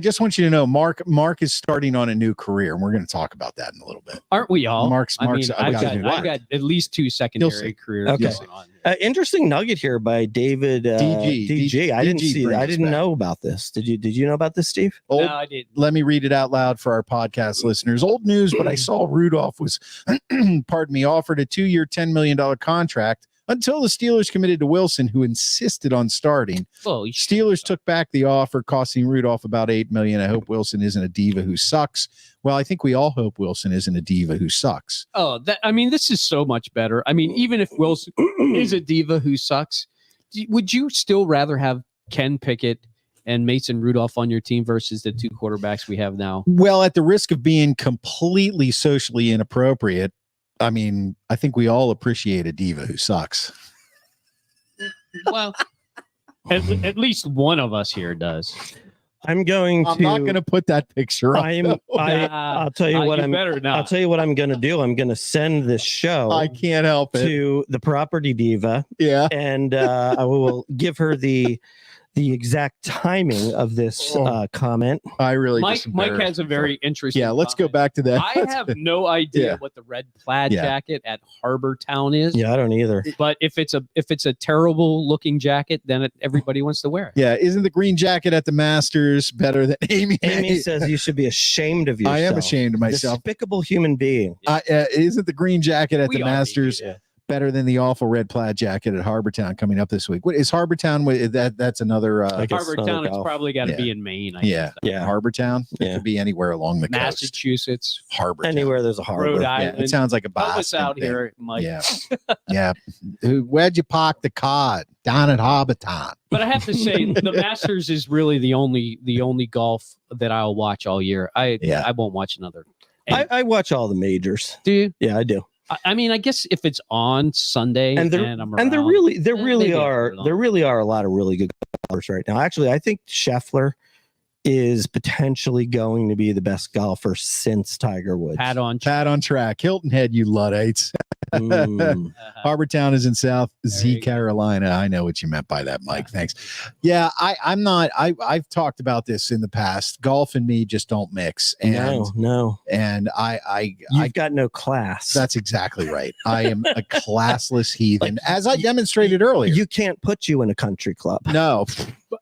just want you to know Mark is starting on a new career, and we're going to talk about that in a little bit. Aren't we all? I've got at least 2 secondary careers. Okay. Interesting nugget here by David DG. I didn't see that. I didn't know about this. Did you know about this, Steve? No, I didn't. Let me read it out loud for our podcast listeners. Old news, but I saw Rudolph was, offered a 2-year, $10 million contract until the Steelers committed to Wilson, who insisted on starting. Steelers took back the offer, costing Rudolph about $8 million. I hope Wilson isn't a diva who sucks. Well, I think we all hope Wilson isn't a diva who sucks. Oh, this is so much better. I mean, even if Wilson is a diva who sucks, would you still rather have Ken Pickett and Mason Rudolph on your team versus the 2 quarterbacks we have now? Well, at the risk of being completely socially inappropriate, I mean, I think we all appreciate a diva who sucks. Well, at least one of us here does. I'm not going to put that picture up. I'll tell you what I'll tell you what I'm going to do. I'm going to send this show. I can't help it. To the property diva. Yeah. And I will give her the exact timing of this comment. I really Mike has a very interesting let's go back to that. I have no idea what the red plaid jacket at Harbor Town is. Yeah, I don't either. But if it's a terrible looking jacket, then everybody wants to wear it. Yeah, isn't the green jacket at the Masters better than Amy? Amy says you should be ashamed of yourself. I am ashamed of myself. Despicable human being. Isn't the green jacket at the Masters better than the awful red plaid jacket at Harbor Town coming up this week? What is Harbor Town? That's another Harbor Town. It's probably got to be in Maine. Yeah. Harbor Town. It could be anywhere along the coast. Massachusetts. Harbor Town. Anywhere there's a harbor. Rhode Island. It sounds like a Help us out here, Mike. Yeah. Where'd you park the car? Down at Harbor Town. But I have to say, the Masters is really the only golf that I'll watch all year. I won't watch another. I watch all the majors. Do you? Yeah, I do. I mean, I guess if it's on Sunday and there really are a lot of really good golfers right now. Actually, I think Scheffler is potentially going to be the best golfer since Tiger Woods. Pat on track. Hilton Head, you Luddites. Harbortown is in South Z you go. Carolina. I know what you meant by that, Mike. Thanks. Yeah, I'm not. I've talked about this in the past. Golf and me just don't mix. And No. And You've got no class. That's exactly right. I am a classless heathen, as I demonstrated earlier. You can't put you in a country club. No.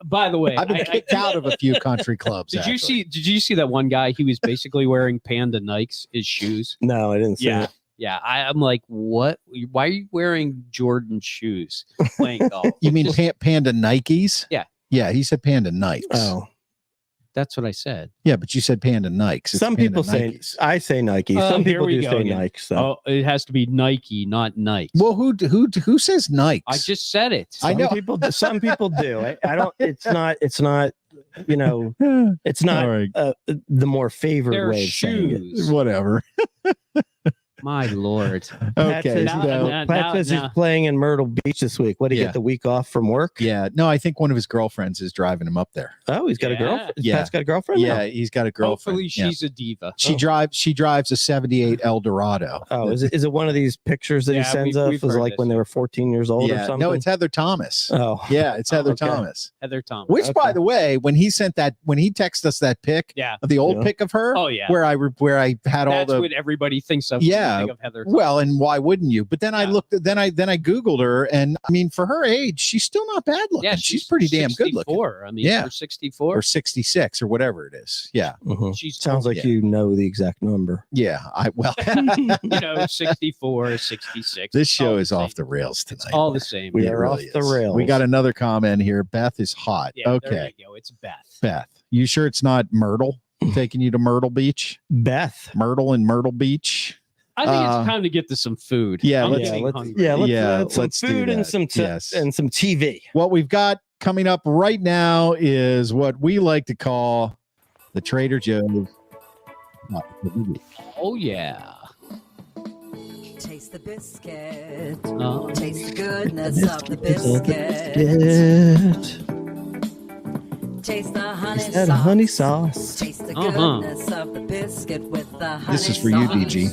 By the way, I've been kicked out of a few country clubs. Did you see that one guy? He was basically wearing Panda Nikes, his shoes. No, I didn't see it. Yeah. I'm like, what? Why are you wearing Jordan shoes playing golf? You mean Panda Nikes? Yeah. Yeah, he said Panda Nikes. Oh, That's what I said. yeah, but you said Panda Nikes. It's some Panda people say Nikes. I say Nike. Some here people we do go say again. Nike. So Oh, it has to be Nike, not Nike. Well, who says Nikes? I just said it. I know. some people do. I don't. It's not. You know, it's not All right. the more favored They're way of saying it. shoes. Whatever. My Lord. Pat Okay. says, Now- Pat says he's now- playing in Myrtle Beach this week. What, did he Yeah. get the week off from work? Yeah. No, I think one of his girlfriends is driving him up there. Oh, he's got a Yeah. girlfriend. Yeah. Pat's got a girlfriend. Yeah, now? he's got a girlfriend. Hopefully Yeah. she's a diva. She drives a 78 Eldorado. Oh, is it one of these pictures that Yeah, he sends we've us? Was heard like this. when they were 14 years old or Yeah. something? No, it's Heather Thomas. Oh, Yeah, it's Heather okay. Thomas. Heather Thomas. Which, by Okay. the way, when he texted us that pic Yeah. of the old Yeah. pic of her, Oh, yeah. where I had all That's the what everybody thinks of. when you Yeah. think of Heather Thomas. well, and why wouldn't you? But then I Yeah. looked, then I Googled her, and I mean, for her age, she's still not bad looking. Yeah, she's pretty damn good looking. 64. I mean, Yeah. for 64. Or 66 or whatever it is. Yeah, mhm. She's Sounds like Yeah. you know the exact number. yeah. Well, 64, 66. this It's all show the is off same. the rails It's tonight. all the same. We It are really off the is. rails. We got another comment here. Beth is hot. Yeah, Okay, there you go. It's Beth. Beth, you sure it's not Myrtle taking you to Myrtle Beach? Beth. Myrtle and Myrtle Beach. I think Uh, it's time to get to some food. yeah, I'm let's- getting let's, hungry. yeah, let's, Yeah, some let's do food and that. some Yes. and some TV. What we've got coming up right now is what we like to call the Trader Joe's. Oh, yeah. Taste the biscuit. Oh. Taste the goodness of the biscuit. Taste the honey Is that sauce. honey sauce? Taste the Uh-huh. goodness of the biscuit with the honey This is for you, sauce. DG.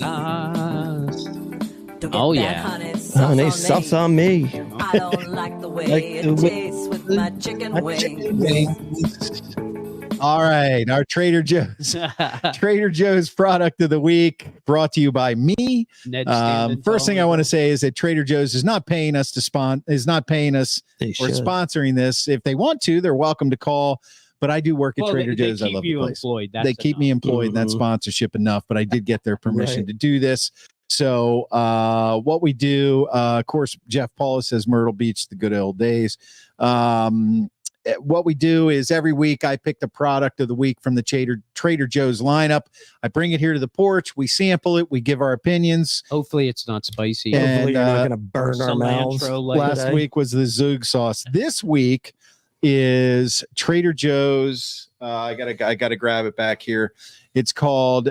Don't get Oh, that yeah. honey sauce Honey on sauce me. on me. I don't like the way Like it the way- tastes with my chicken My wings. chicken wings. All right, our Trader Joe's product of the week brought to you by me. Ned Stanton First thing I told want me. to say is that Trader Joe's is not paying us They or should. sponsoring this. If they want to, they're welcome to call. But I do work at Well, Trader they Joe's. I keep love the you place. employed. That's They keep me enough. employed, and that's Mhm. sponsorship enough. But I did get their permission Right. to do this. So what we do, of course, Jeff Paulus says Myrtle Beach, the good old days. What we do is every week I pick the product of the week from the Trader Joe's lineup. I bring it here to the porch. We sample it. We give our opinions. Hopefully, it's not spicy. And, Hopefully you're not uh, going to burn our cilantro mouths. like Last today. week was the Zug sauce. This week is Trader Joe's. I gotta grab it back here. It's called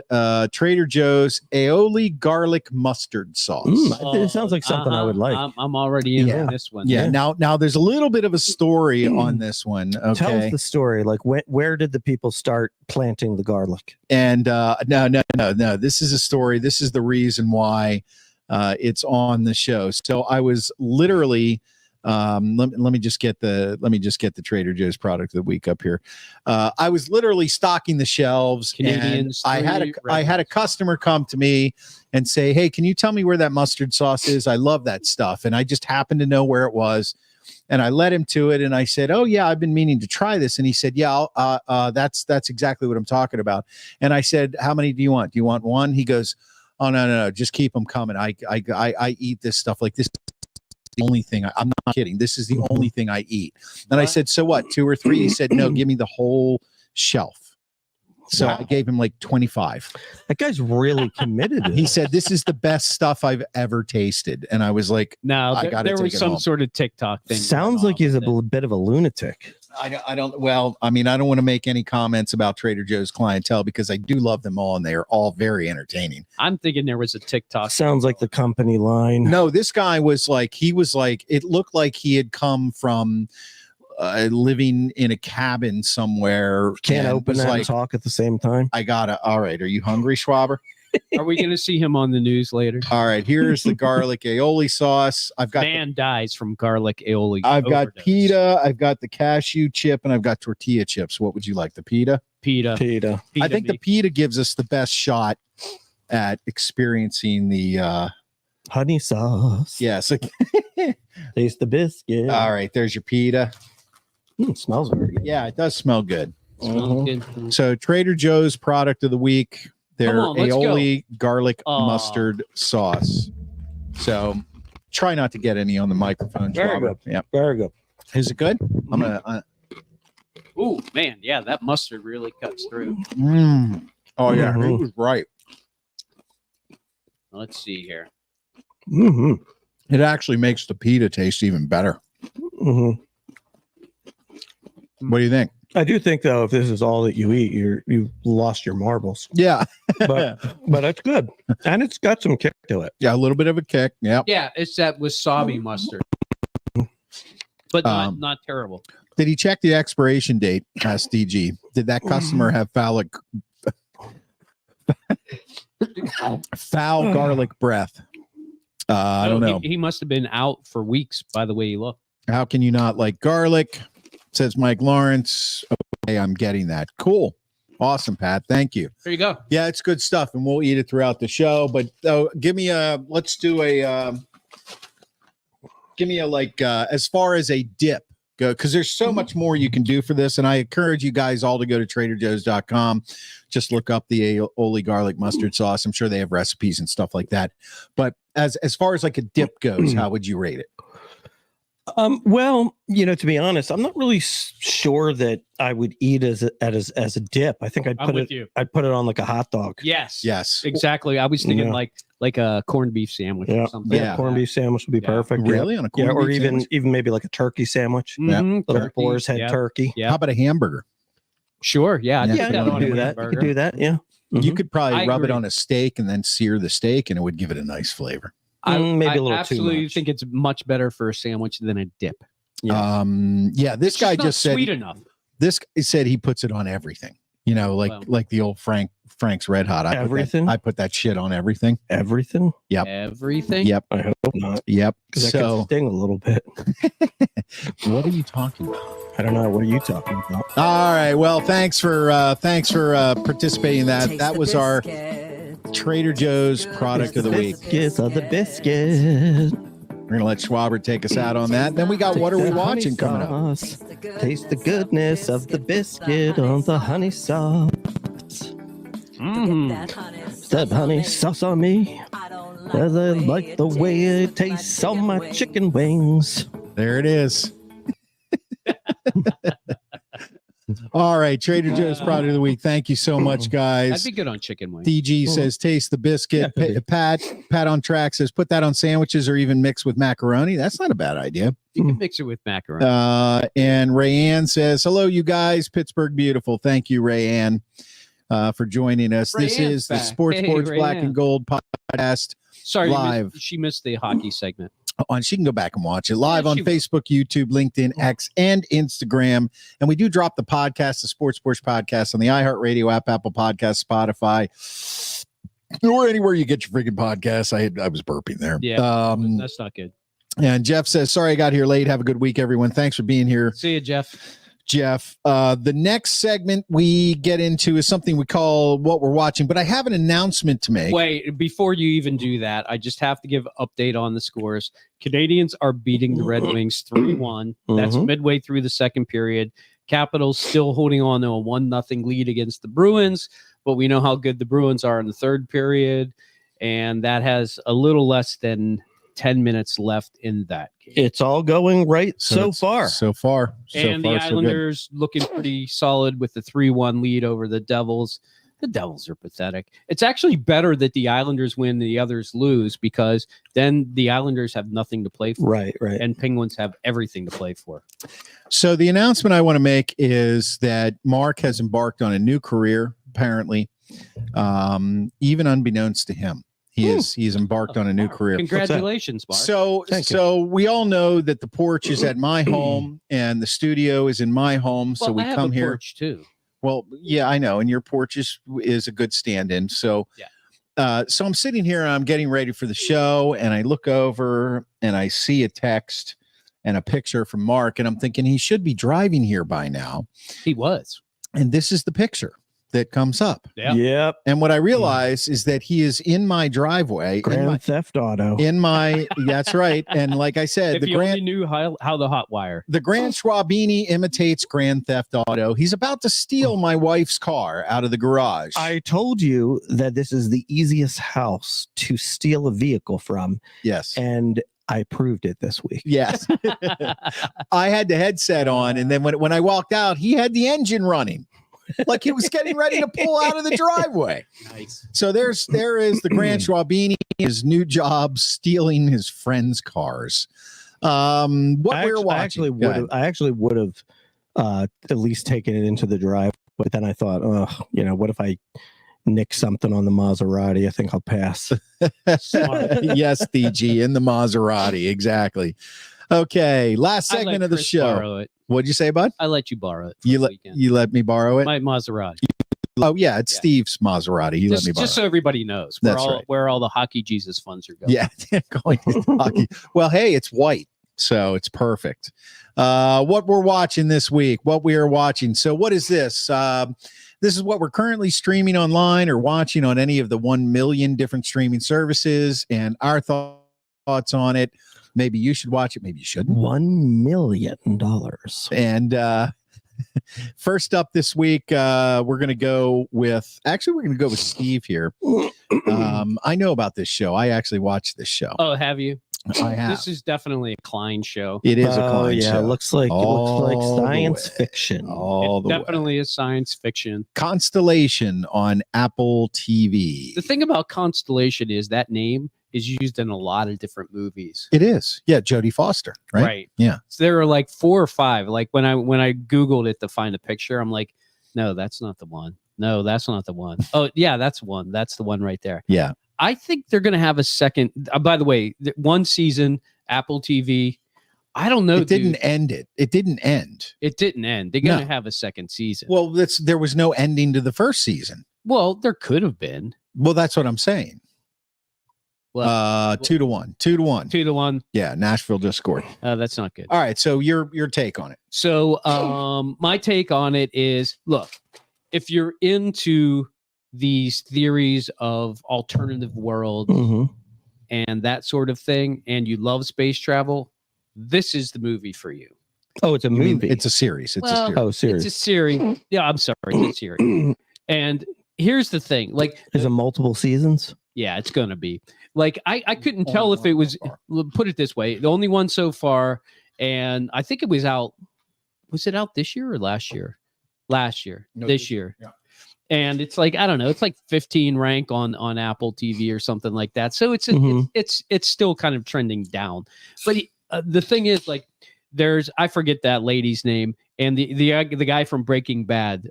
Trader Joe's aioli garlic mustard sauce. It sounds like something I would like. I'm already in Yeah. on this one. Yeah. Now there's a little bit of a story on this one. Tell us Okay. the story. Like, where did the people start planting the garlic? And no. This is a story. This is the reason why it's on the show. So I was literally let me just get the Trader Joe's product of the week up here. I was literally stocking the shelves. Canadians, and I had a customer come to me and say, "Hey, can you tell me where that mustard sauce is? I love that stuff." And I just happened to know where it was. And I led him to it, and I said, "Oh yeah, I've been meaning to try this." And he said, "Yeah, that's exactly what I'm talking about." And I said, "How many do you want? Do you want one?" He goes, "Oh no, just keep them coming. I eat this stuff like this. The only thing I'm not kidding. This is the only thing I eat." And I said, "So what? 2 or 3?" He said, "No, give me the whole shelf." So I gave him like 25. That guy's really committed. To He this. said, "This is the best stuff I've ever tasted." And I was like, No, I gotta there take was it some home. sort of TikTok thing. Sounds going like he's a on with it. bit of a lunatic. I don't well, I mean, I don't want to make any comments about Trader Joe's clientele because I do love them all and they are all very entertaining. I'm thinking there was a TikTok. Sounds like the company line. No, this guy was like, it looked like he had come from living in a cabin somewhere. Can't and open was that like, and talk at the same time. all right. Are you hungry, Schwaber? Are we going to see him on the news later? All right, here's the garlic aioli sauce. I've got Man dies from garlic aioli. I've got overdose. pita, I've got the cashew chip, and I've got tortilla chips. What would you like? The pita? Pita. Pita. I think the pita gives us the best shot at experiencing the Honey sauce. yes. Taste the biscuit. All right, there's your pita. Smells very good. Yeah, it does smell good. Smells good. So Trader Joe's product of the week, their Come on, let's aioli garlic Aw. mustard sauce. So try not to get any on the microphone. Very Robert. Yeah. Very good. Is it good? I'm gonna Ooh, man, yeah, that mustard really cuts through. Oh yeah, Mhm. he was right. Let's see here. Mm-hmm. It actually makes the pita taste even better. Mm-hmm. What do you think? I do think though, if this is all that you eat, you've lost your marbles. Yeah. But it's good, and it's got some kick to it. Yeah, a little bit of a kick. Yeah. Yeah, it's that wasabi mustard, but not terrible. Did he check the expiration date? Asked DG. Did that customer have foul garlic breath? I don't know. He must have been out for weeks by the way he looked. How can you not like garlic? Says Mike Lawrence. Okay, I'm getting that. Cool. Awesome, Pat. Thank you. There you go. Yeah, it's good stuff, and we'll eat it throughout the show. But give me a like as far as a dip go, because there's so much more you can do for this, and I encourage you guys all to go to TraderJoe's.com. Just look up the aioli garlic mustard sauce. I'm sure they have recipes and stuff like that. But as far as like a dip goes, how would you rate it? Well, to be honest, I'm not really sure that I would eat as a dip. I think I'd I'm put with it. you. I'd put it on like a hot dog. Yes. Yes. Exactly. I was thinking Yeah. like a corned beef sandwich Yeah. or something. Yeah. Corned beef sandwich would be Yeah. perfect. Really? On a corned or beef even sandwich? even maybe like a turkey sandwich. Mhm, Little turkey, boar's head yeah. turkey. Yeah. How about a hamburger? Sure. Yeah. I'd Yeah, put Yeah, that you on could a do that. You hamburger. could do that. Yeah. You Mhm. could probably I rub it agree. on a steak and then sear the steak, and it would give it a nice flavor. Maybe I a little too absolutely much. think it's much better for a sandwich than a dip. Yeah. This It's guy not just said sweet enough. this guy said he puts it on everything. Like the old Frank's Red Hot. Everything? I put that shit on everything. Everything. Yep. Everything. Yep. I hope not, Yep. because that could So sting a little bit. what are you talking about? I don't know. What are you talking about? All right. Well, thanks for participating in that. Taste That the was our biscuit. Trader Joe's product of the week. Biscuits of the biscuit. We're gonna let Schwaber take us out on that. Then we got What Are We Watching coming up. Taste the goodness of the biscuit on the honey sauce. Mhm. That honey sauce on me. I Cause I like the way it tastes on my chicken wings. There it is. All right, Trader Joe's product of the week. Thank you so much, guys. That'd be good on chicken wings. DG says taste the biscuit. Yeah, could be. Pat on track says put that on sandwiches or even mix with macaroni. That's not a bad idea. You can mix it with macaroni. And Rayanne says hello, you guys. Pittsburgh beautiful. Thank you, Rayanne, for joining us. This Rayanne's is the back. Sports Hey, Black Rayanne. and Gold podcast. Sorry, live. she missed the hockey segment. She can go back and watch it live Yeah, on she will. Facebook, YouTube, LinkedIn, X, and Instagram. And we do drop the podcast, the Sports Porch podcast, on the iHeartRadio app, Apple Podcasts, Spotify, or anywhere you get your freaking podcasts. I was burping there. Yeah, that's not good. And Jeff says, sorry I got here late. Have a good week, everyone. Thanks for being here, See you, Jeff. Jeff. The next segment we get into is something we call What We're Watching, but I have an announcement to make. Wait, before you even do that, I just have to give an update on the scores. Canadians are beating the Red Wings 3-1. That's Mhm. midway through the second period. Capitals still holding on to a 1-0 lead against the Bruins, but we know how good the Bruins are in the third period, and that has a little less than 10 minutes left in that game. It's all going right so it's- far. So far. And the so good. Islanders looking pretty solid with the 3-1 lead over the Devils. The Devils are pathetic. It's actually better that the Islanders win, the others lose, because then the Islanders have nothing to play for, Right. and Penguins have everything to play for. So the announcement I want to make is that Mark has embarked on a new career, apparently, even unbeknownst to him. He's embarked on a new career. Congratulations, Mark. So Thank you. so we all know that the porch is at my home and the studio is in my home. So Well, we I have come a here. porch too. Well, yeah, I know, and your porch is a good stand-in. So Yeah. So I'm sitting here and I'm getting ready for the show, and I look over and I see a text and a picture from Mark, and I'm thinking he should be driving here by now. He was. And this is the picture that comes up. Yep. And what I realize is that he is in my driveway. Grand Theft Auto. That's right. And like I said, If you only knew how the hot wire. The Grand Schwabini imitates Grand Theft Auto. He's about to steal my wife's car out of the garage. I told you that this is the easiest house to steal a vehicle from. Yes. And I proved it this week. Yes. I had the headset on, and then when I walked out, he had the engine running. Like he was getting ready to pull out of the driveway. Nice. So there is the Grand Schwabini, his new job, stealing his friends' cars. We're watching. I actually would have at least taken it into the drive, but then I thought, what if I nick something on the Maserati? I think I'll pass. Yes, DG, in the Maserati, exactly. Okay, last segment of the show. What'd you say, bud? I let you borrow it. You let me borrow it? My Maserati. Oh yeah, it's Steve's Maserati. You let me borrow just so everybody knows where all the hockey Jesus funds are going. Yeah, going to hockey. Well, hey, it's white, so it's perfect. What we're watching this week, what we are watching. So what is this? This is what we're currently streaming online or watching on any of the 1 million different streaming services, and our thoughts on it. Maybe you should watch it. Maybe you shouldn't. $1 million. And first up this week, we're going to go with Steve here. I know about this show. I actually watched this show. Oh, have you? I have. This is definitely a Klein show. It is a Klein show. It looks like science fiction. Definitely is science fiction. Constellation on Apple TV. The thing about Constellation is that name is used in a lot of different movies. It is. Yeah, Jodie Foster, right? Right. Yeah. So there are like 4 or 5. Like when I Googled it to find a picture, I'm like, no, that's not the one. No, that's not the one. Oh, yeah, that's one. That's the one right there. Yeah. I think they're going to have a second. By the way, one season, Apple TV. I don't know. It didn't end. It didn't end. It didn't end. They're going to have a second season. Well, there was no ending to the first season. Well, there could have been. Well, that's what I'm saying. Well, 2-1. 2-1. 2-1. Yeah, Nashville just scored. That's not good. All right, so your take on it. So, my take on it is, look, if you're into these theories of alternative worlds and that sort of thing, and you love space travel, this is the movie for you. Oh, it's a movie. It's a series. Series. It's a series. Yeah, I'm sorry, it's a series. And here's the thing: like, is it multiple seasons? Yeah, it's gonna be. Like, I couldn't tell if it was. Put it this way: the only one so far, and I think it was out. Was it out this year or last year? Last year. No, this year. Yeah. And it's like, I don't know, it's like 15 rank on Apple TV or something like that. So it's still kind of trending down. But the thing is, like, I forget that lady's name, and the guy from Breaking Bad,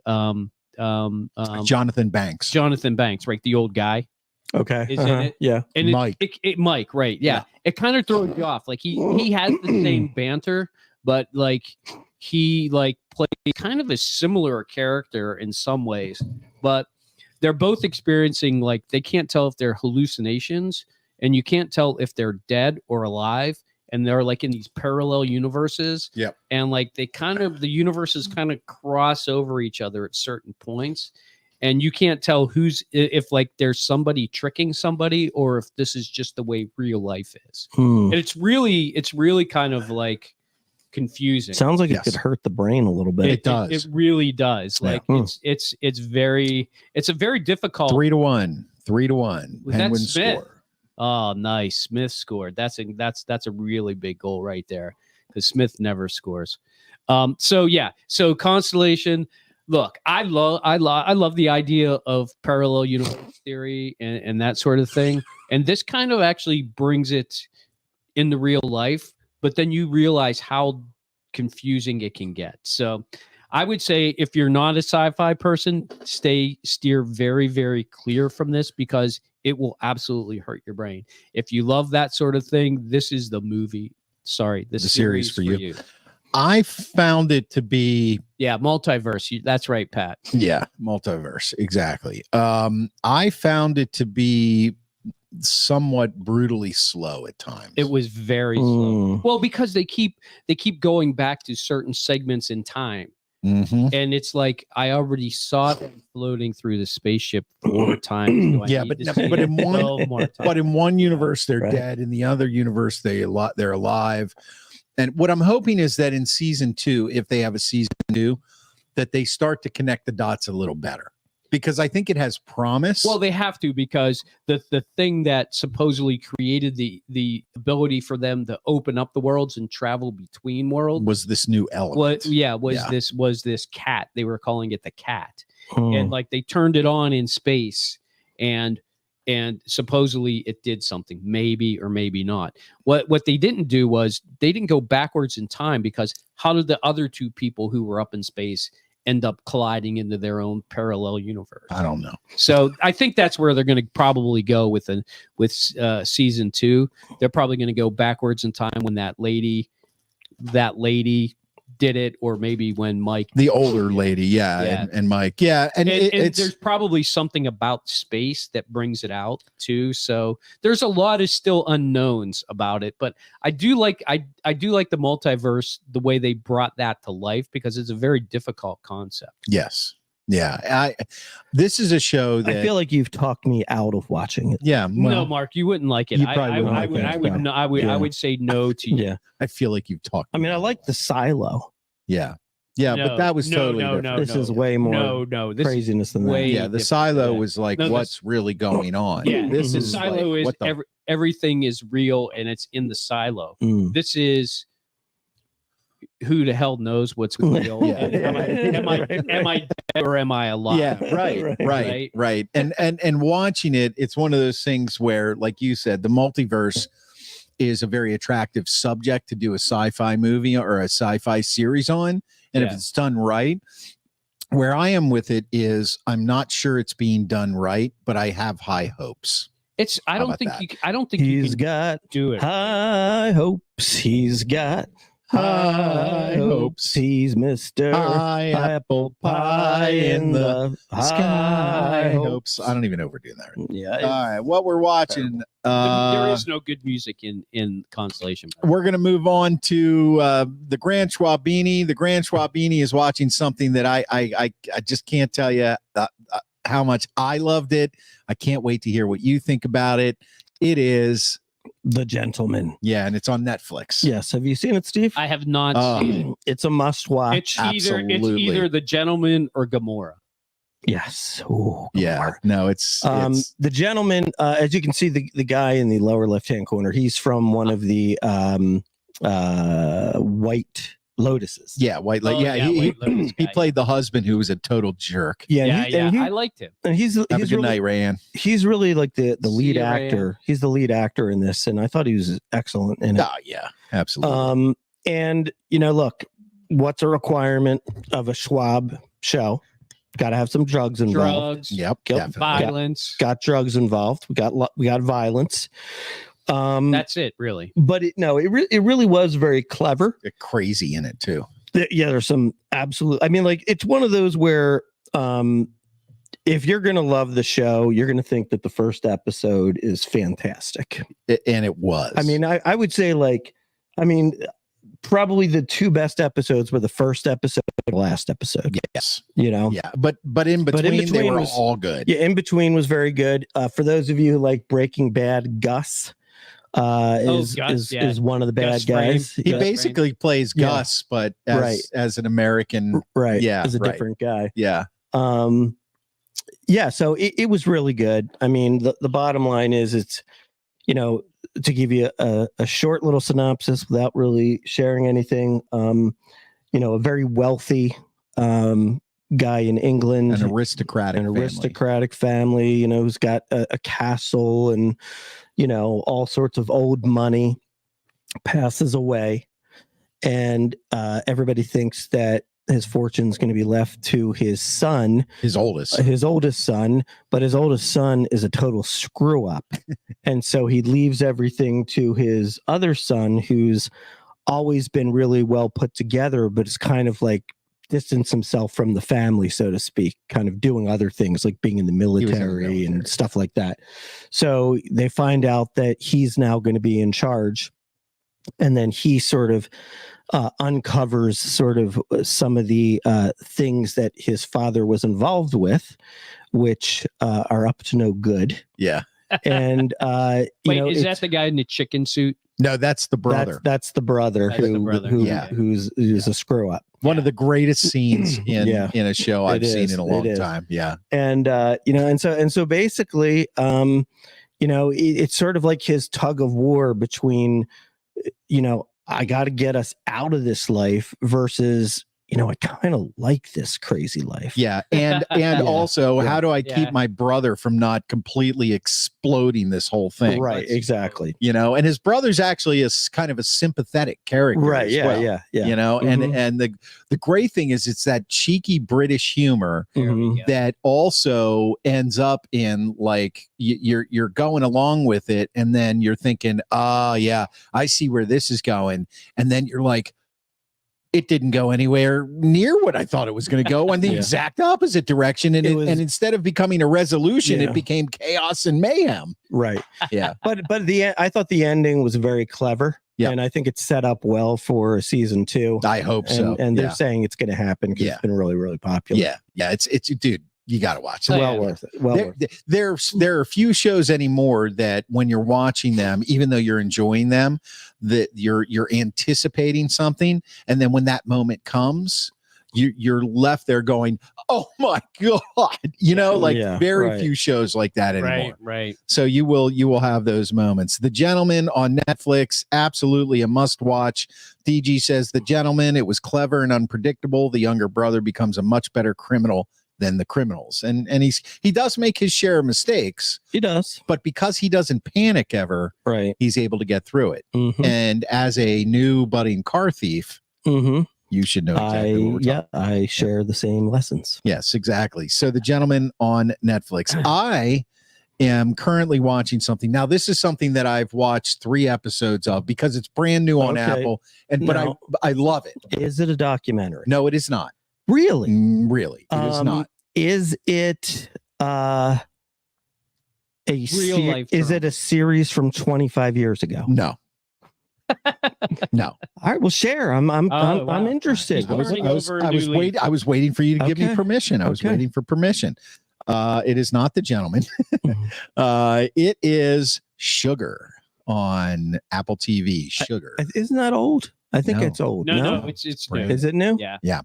Jonathan Banks. Jonathan Banks, right? The old guy. Okay. Is in it. Yeah. And Mike. Mike, right? Yeah. It kind of throws you off. Like he has the same banter, but like he like plays kind of a similar character in some ways, but they're both experiencing, like, they can't tell if they're hallucinations, and you can't tell if they're dead or alive, and they're like in these parallel universes. Yep. And like the universes kind of cross over each other at certain points, and you can't tell if like there's somebody tricking somebody or if this is just the way real life is. And it's really kind of like confusing. Sounds like it could hurt the brain a little bit. It does. It really does. Like it's a very difficult. 3-1. 3-1. Penguins score. Oh, nice. Smith scored. That's a really big goal right there, because Smith never scores. So Constellation. Look, I love the idea of parallel universe theory and that sort of thing. And this kind of actually brings it into real life, but then you realize how confusing it can get. So I would say, if you're not a sci-fi person, steer very, very clear from this, because it will absolutely hurt your brain. If you love that sort of thing, this is the movie. Sorry, the series for you. I found it to be Multiverse. That's right, Pat. Multiverse, exactly. I found it to be somewhat brutally slow at times. It was very slow. Well, because they keep going back to certain segments in time. Mm-hmm. And it's like I already saw them floating through the spaceship 4 times. But in one universe they're Right. dead, in the other universe they're alive. And what I'm hoping is that in season 2, if they have a season 2, that they start to connect the dots a little better, because I think it has promise. Well, they have to, because the thing that supposedly created the ability for them to open up the worlds and travel between worlds was this new element. Was this cat. They were calling it the cat. And like they turned it on in space, and supposedly it did something, maybe or maybe not. What they didn't do was they didn't go backwards in time, because how did the other 2 people who were up in space end up colliding into their own parallel universe? I don't know. So I think that's where they're going to probably go with season 2. They're probably going to go backwards in time when that lady did it, or maybe when Mike, the older lady, and Mike, and it's there's probably something about space that brings it out too. So there's a lot of still unknowns about it, but I do like the multiverse, the way they brought that to life, because it's a very difficult concept. Yes. Yeah. This is a show that I feel like you've talked me out of watching it. Yeah. No, Mark, you wouldn't like it. You probably wouldn't like it. I would say no to you. Yeah. I feel like you've talked. I mean, I like the silo. Yeah. Yeah, but that was totally different. This is way more this craziness than that. way the different. silo was like, what's really going on? Yeah, this is silo like, is what the everything is real, and it's in the silo. This is who the hell knows what's real. Am I dead or am I alive? Yeah, right. And watching it, it's one of those things where, like you said, the multiverse is a very attractive subject to do a sci-fi movie or a sci-fi series on. And if it's done right, where I am with it is I'm not sure it's being done right, but I have high hopes. I don't think he's got do it. High hopes. He's got high hopes. He's Mr. High apple pie in the sky hopes. I don't even know if we're doing that right. Yeah. All right. What we're watching. There is no good music in Constellation. We're going to move on to the Grand Schwabini. The Grand Schwabini is watching something that I just can't tell you how much I loved it. I can't wait to hear what you think about it. It is The Gentleman. Yeah, and it's on Netflix. Yes. Have you seen it, Steve? I have not seen it. It's a must watch. It's either The Gentleman or Gomorrah. Yes. Ooh, yeah. No, it's The Gentleman. As you can see, the guy in the lower left-hand corner, he's from one of the White Lotuses. Yeah, White Lotus. He played the husband who was a total jerk. Yeah, I liked him. And he's Have a good really, night, Rayanne. He's really like the lead you, actor. Rayanne. He's the lead actor in this, and I thought he was excellent in it. Oh, yeah, absolutely. And look, what's a requirement of a Schwab show? Got to have some drugs involved. Yep. Violence. Got drugs involved. We got violence. That's it, really. But it really was very clever. They're crazy in it too. Yeah, there's some absolute. I mean, like it's one of those where if you're gonna love the show, you're gonna think that the first episode is fantastic. And it was. I mean, I would say probably the 2 best episodes were the first episode and the last episode. Yes. Yeah. But in between they were all good. Yeah, in between was very good. For those of you who like Breaking Bad, Gus is one of the bad guys. He basically plays Gus, but as an American, right? Yeah, as a different guy. Yeah. So it was really good. I mean, the bottom line is it's to give you a short little synopsis without really sharing anything. A very wealthy guy in England, an aristocratic family, who's got a castle and all sorts of old money, passes away, and everybody thinks that his fortune's going to be left to his son, his oldest son, but his oldest son is a total screw up. And so he leaves everything to his other son, who's always been really well put together, but it's kind of like distanced himself from the family, so to speak, kind of doing other things like being in the military and stuff like that. So they find out that he's now going to be in charge. And then he sort of uncovers sort of some of the things that his father was involved with, which are up to no good. Yeah. And wait, is that the guy in the chicken suit? No, that's the brother. That's the brother who's a screw up. One of the greatest scenes in a show I've seen in a long time. Yeah. And and so basically it's sort of like his tug of war between I got to get us out of this life versus I kind of like this crazy life. Yeah. And also, how do I keep my brother from not completely exploding this whole thing? Right. Exactly. And his brother's actually is kind of a sympathetic character. Right. Yeah. Yeah. And the great thing is it's that cheeky British humor that also ends up in like, you're going along with it. And then you're thinking, I see where this is going. And then you're like, it didn't go anywhere near what I thought it was going to go in the exact opposite direction. And and instead of becoming a resolution, it became chaos and mayhem. Right. Yeah. But I thought the ending was very clever. Yeah. And I think it's set up well for season 2. I hope so. And they're saying it's going to happen because it's been really, really popular. Yeah. Yeah. It's dude. You got to watch it. Well worth it. There are a few shows anymore that when you're watching them, even though you're enjoying them, that you're anticipating something, and then when that moment comes, you're left there going, "Oh my god!" Very few shows like that anymore. Right. So you will have those moments. The Gentleman on Netflix, absolutely a must watch. DG says The Gentleman. It was clever and unpredictable. The younger brother becomes a much better criminal than the criminals, and he does make his share of mistakes. He does, but because he doesn't panic ever, he's able to get through it. And as a new budding car thief, you should know exactly what we're talking about. I share the same lessons. Yes, exactly. So The Gentleman on Netflix. I am currently watching something. Now, this is something that I've watched 3 episodes of because it's brand new on Apple, but I love it. Is it a documentary? No, it is not. Really? Really, it is not. Is it real life? Is it a series from 25 years ago? No. No. All right, well, share. I'm interested. I was waiting for you to give me permission. I was waiting for permission. It is not The Gentleman. It is Sugar on Apple TV. Sugar. Isn't that old? I think it's old. No, it's new. Is it new? Yeah.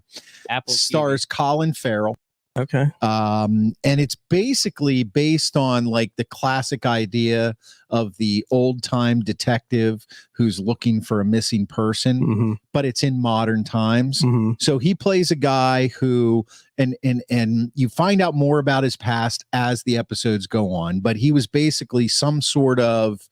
Apple stars TV. Colin Farrell. Okay. And it's basically based on like the classic idea of the old time detective who's looking for a missing person, but it's in modern times. So he plays a guy who, and you find out more about his past as the episodes go on, but he was basically some sort of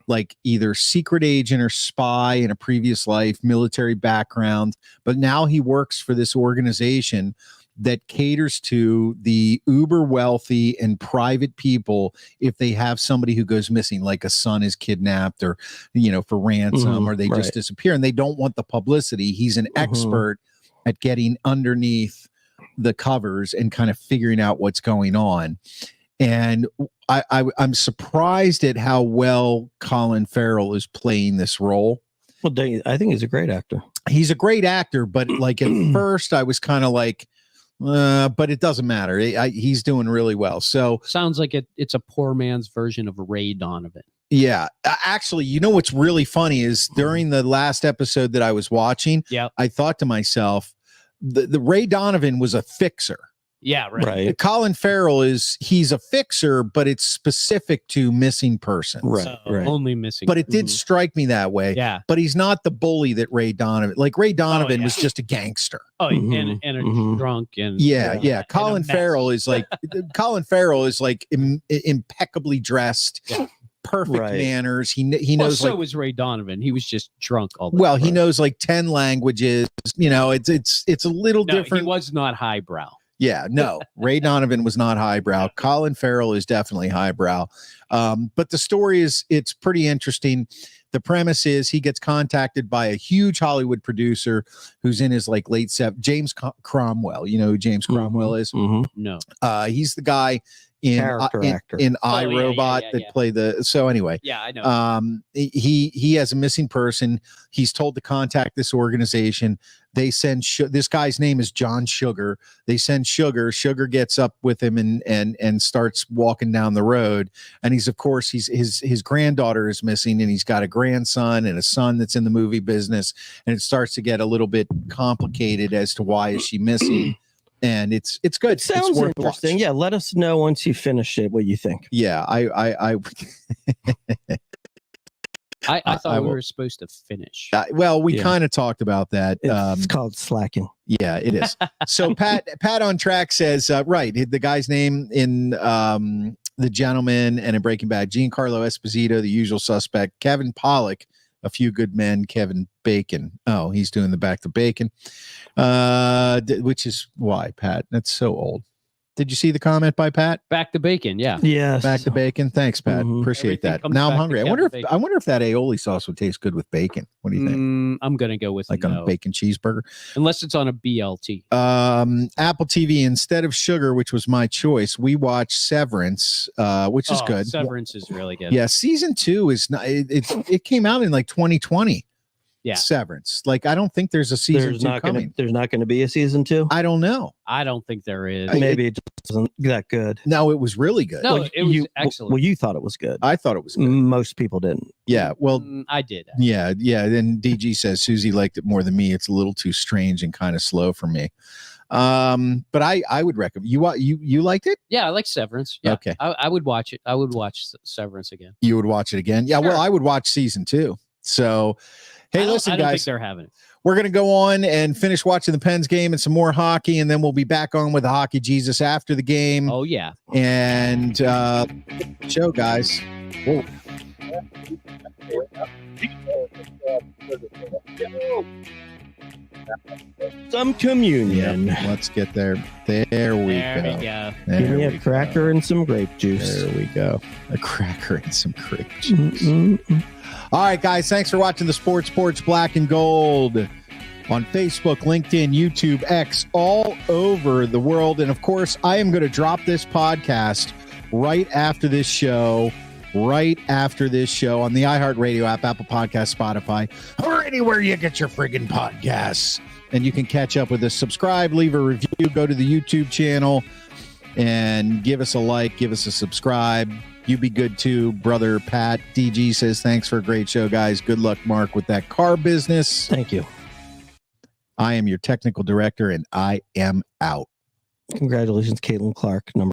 like either secret agent or spy in a previous life, military background, but now he works for this organization that caters to the uber wealthy and private people if they have somebody who goes missing, like a son is kidnapped or, for ransom, or they just disappear and they don't want the publicity. He's an expert at getting underneath the covers and kind of figuring out what's going on. And I'm surprised at how well Colin Farrell is playing this role. Well, I think he's a great actor. He's a great actor, but like at first I was kind of like, but it doesn't matter. He's doing really well. So sounds like it's a poor man's version of Ray Donovan. Yeah. Actually, what's really funny is during the last episode that I was watching, I thought to myself, the Ray Donovan was a fixer. Yeah, right. Colin Farrell he's a fixer, but it's specific to missing persons. Right. Only missing. But it did strike me that way. Yeah. But he's not the bully that Ray Donovan. Like Ray Donovan was just a gangster. Oh, and a drunk and Colin Farrell is like impeccably dressed. Yeah. Perfect manners. He knows. So was Ray Donovan. He was just drunk all the time. He knows like 10 languages. It's a little different. He was not highbrow. Yeah, no, Ray Donovan was not highbrow. Colin Farrell is definitely highbrow. But the story it's pretty interesting. the premise is he gets contacted by a huge Hollywood producer who's in his like late James Cromwell. You know who James Cromwell is? No. He's the guy in actor in iRobot that play the. So anyway, Yeah, I know. He has a missing person. He's told to contact this organization. They send this guy's name is John Sugar. They send Sugar. Sugar gets up with him and starts walking down the road. And he's, of course, his granddaughter is missing, and he's got a grandson and a son that's in the movie business. And it starts to get a little bit complicated as to why is she missing. And it's good. Sounds interesting. Yeah, let us know once you finish it what you think. Yeah, I thought we were supposed to finish. Well, we kind of talked about that. It's called slacking. Yeah, it is. So Pat on Track says, right, the guy's name in The Gentleman and in Breaking Bad, Giancarlo Esposito, The Usual Suspect, Kevin Pollak, A Few Good Men, Kevin Bacon. Oh, he's doing the Back to Bacon, which is why, Pat, that's so old. Did you see the comment by Pat? Back to Bacon, yeah. Yes. Back to Bacon. Thanks, Pat. Appreciate that. Now I'm hungry. I wonder if that aioli sauce would taste good with bacon. What do you think? I'm gonna go with like on a bacon cheeseburger, unless it's on a BLT. Apple TV, instead of Sugar, which was my choice, we watched Severance, which is good. Severance is really good. Yeah, season 2 is not. It came out in like 2020. Yeah, Severance. Like, I don't think there's a season 2 coming. There's not going to be a season 2. I don't know. I don't think there is. Maybe it just wasn't that good. No, it was really good. No, it was excellent. Well, you thought it was good. I thought it was good. Most people didn't. Yeah, well, I did. Yeah. Then DG says Susie liked it more than me. It's a little too strange and kind of slow for me. But I would recommend you liked it. Yeah, I like Severance. Yeah. Okay, I would watch it. I would watch Severance again. You would watch it again? Yeah. Sure. Well, I would watch season 2. So, hey, listen, I don't guys, think they're having it. We're going to go on and finish watching the Pens game and some more hockey, and then we'll be back on with the Hockey Jesus after the game. Oh yeah, and show, guys. Whoa. Some communion. Yep, let's get there. There we go. Give me a cracker and some grape juice. There we go. A cracker and some grape juice. All right, guys. Thanks for watching the Sports Porch Black and Gold on Facebook, LinkedIn, YouTube, X, all over the world. And of course, I am going to drop this podcast right after this show on the iHeartRadio app, Apple Podcasts, Spotify, or anywhere you get your friggin' podcasts. And you can catch up with us. Subscribe, leave a review, go to the YouTube channel and give us a like, give us a subscribe. You be good too, brother Pat. DG says, thanks for a great show, guys. Good luck, Mark, with that car business. Thank you. I am your technical director, and I am out. Congratulations, Caitlin Clark, number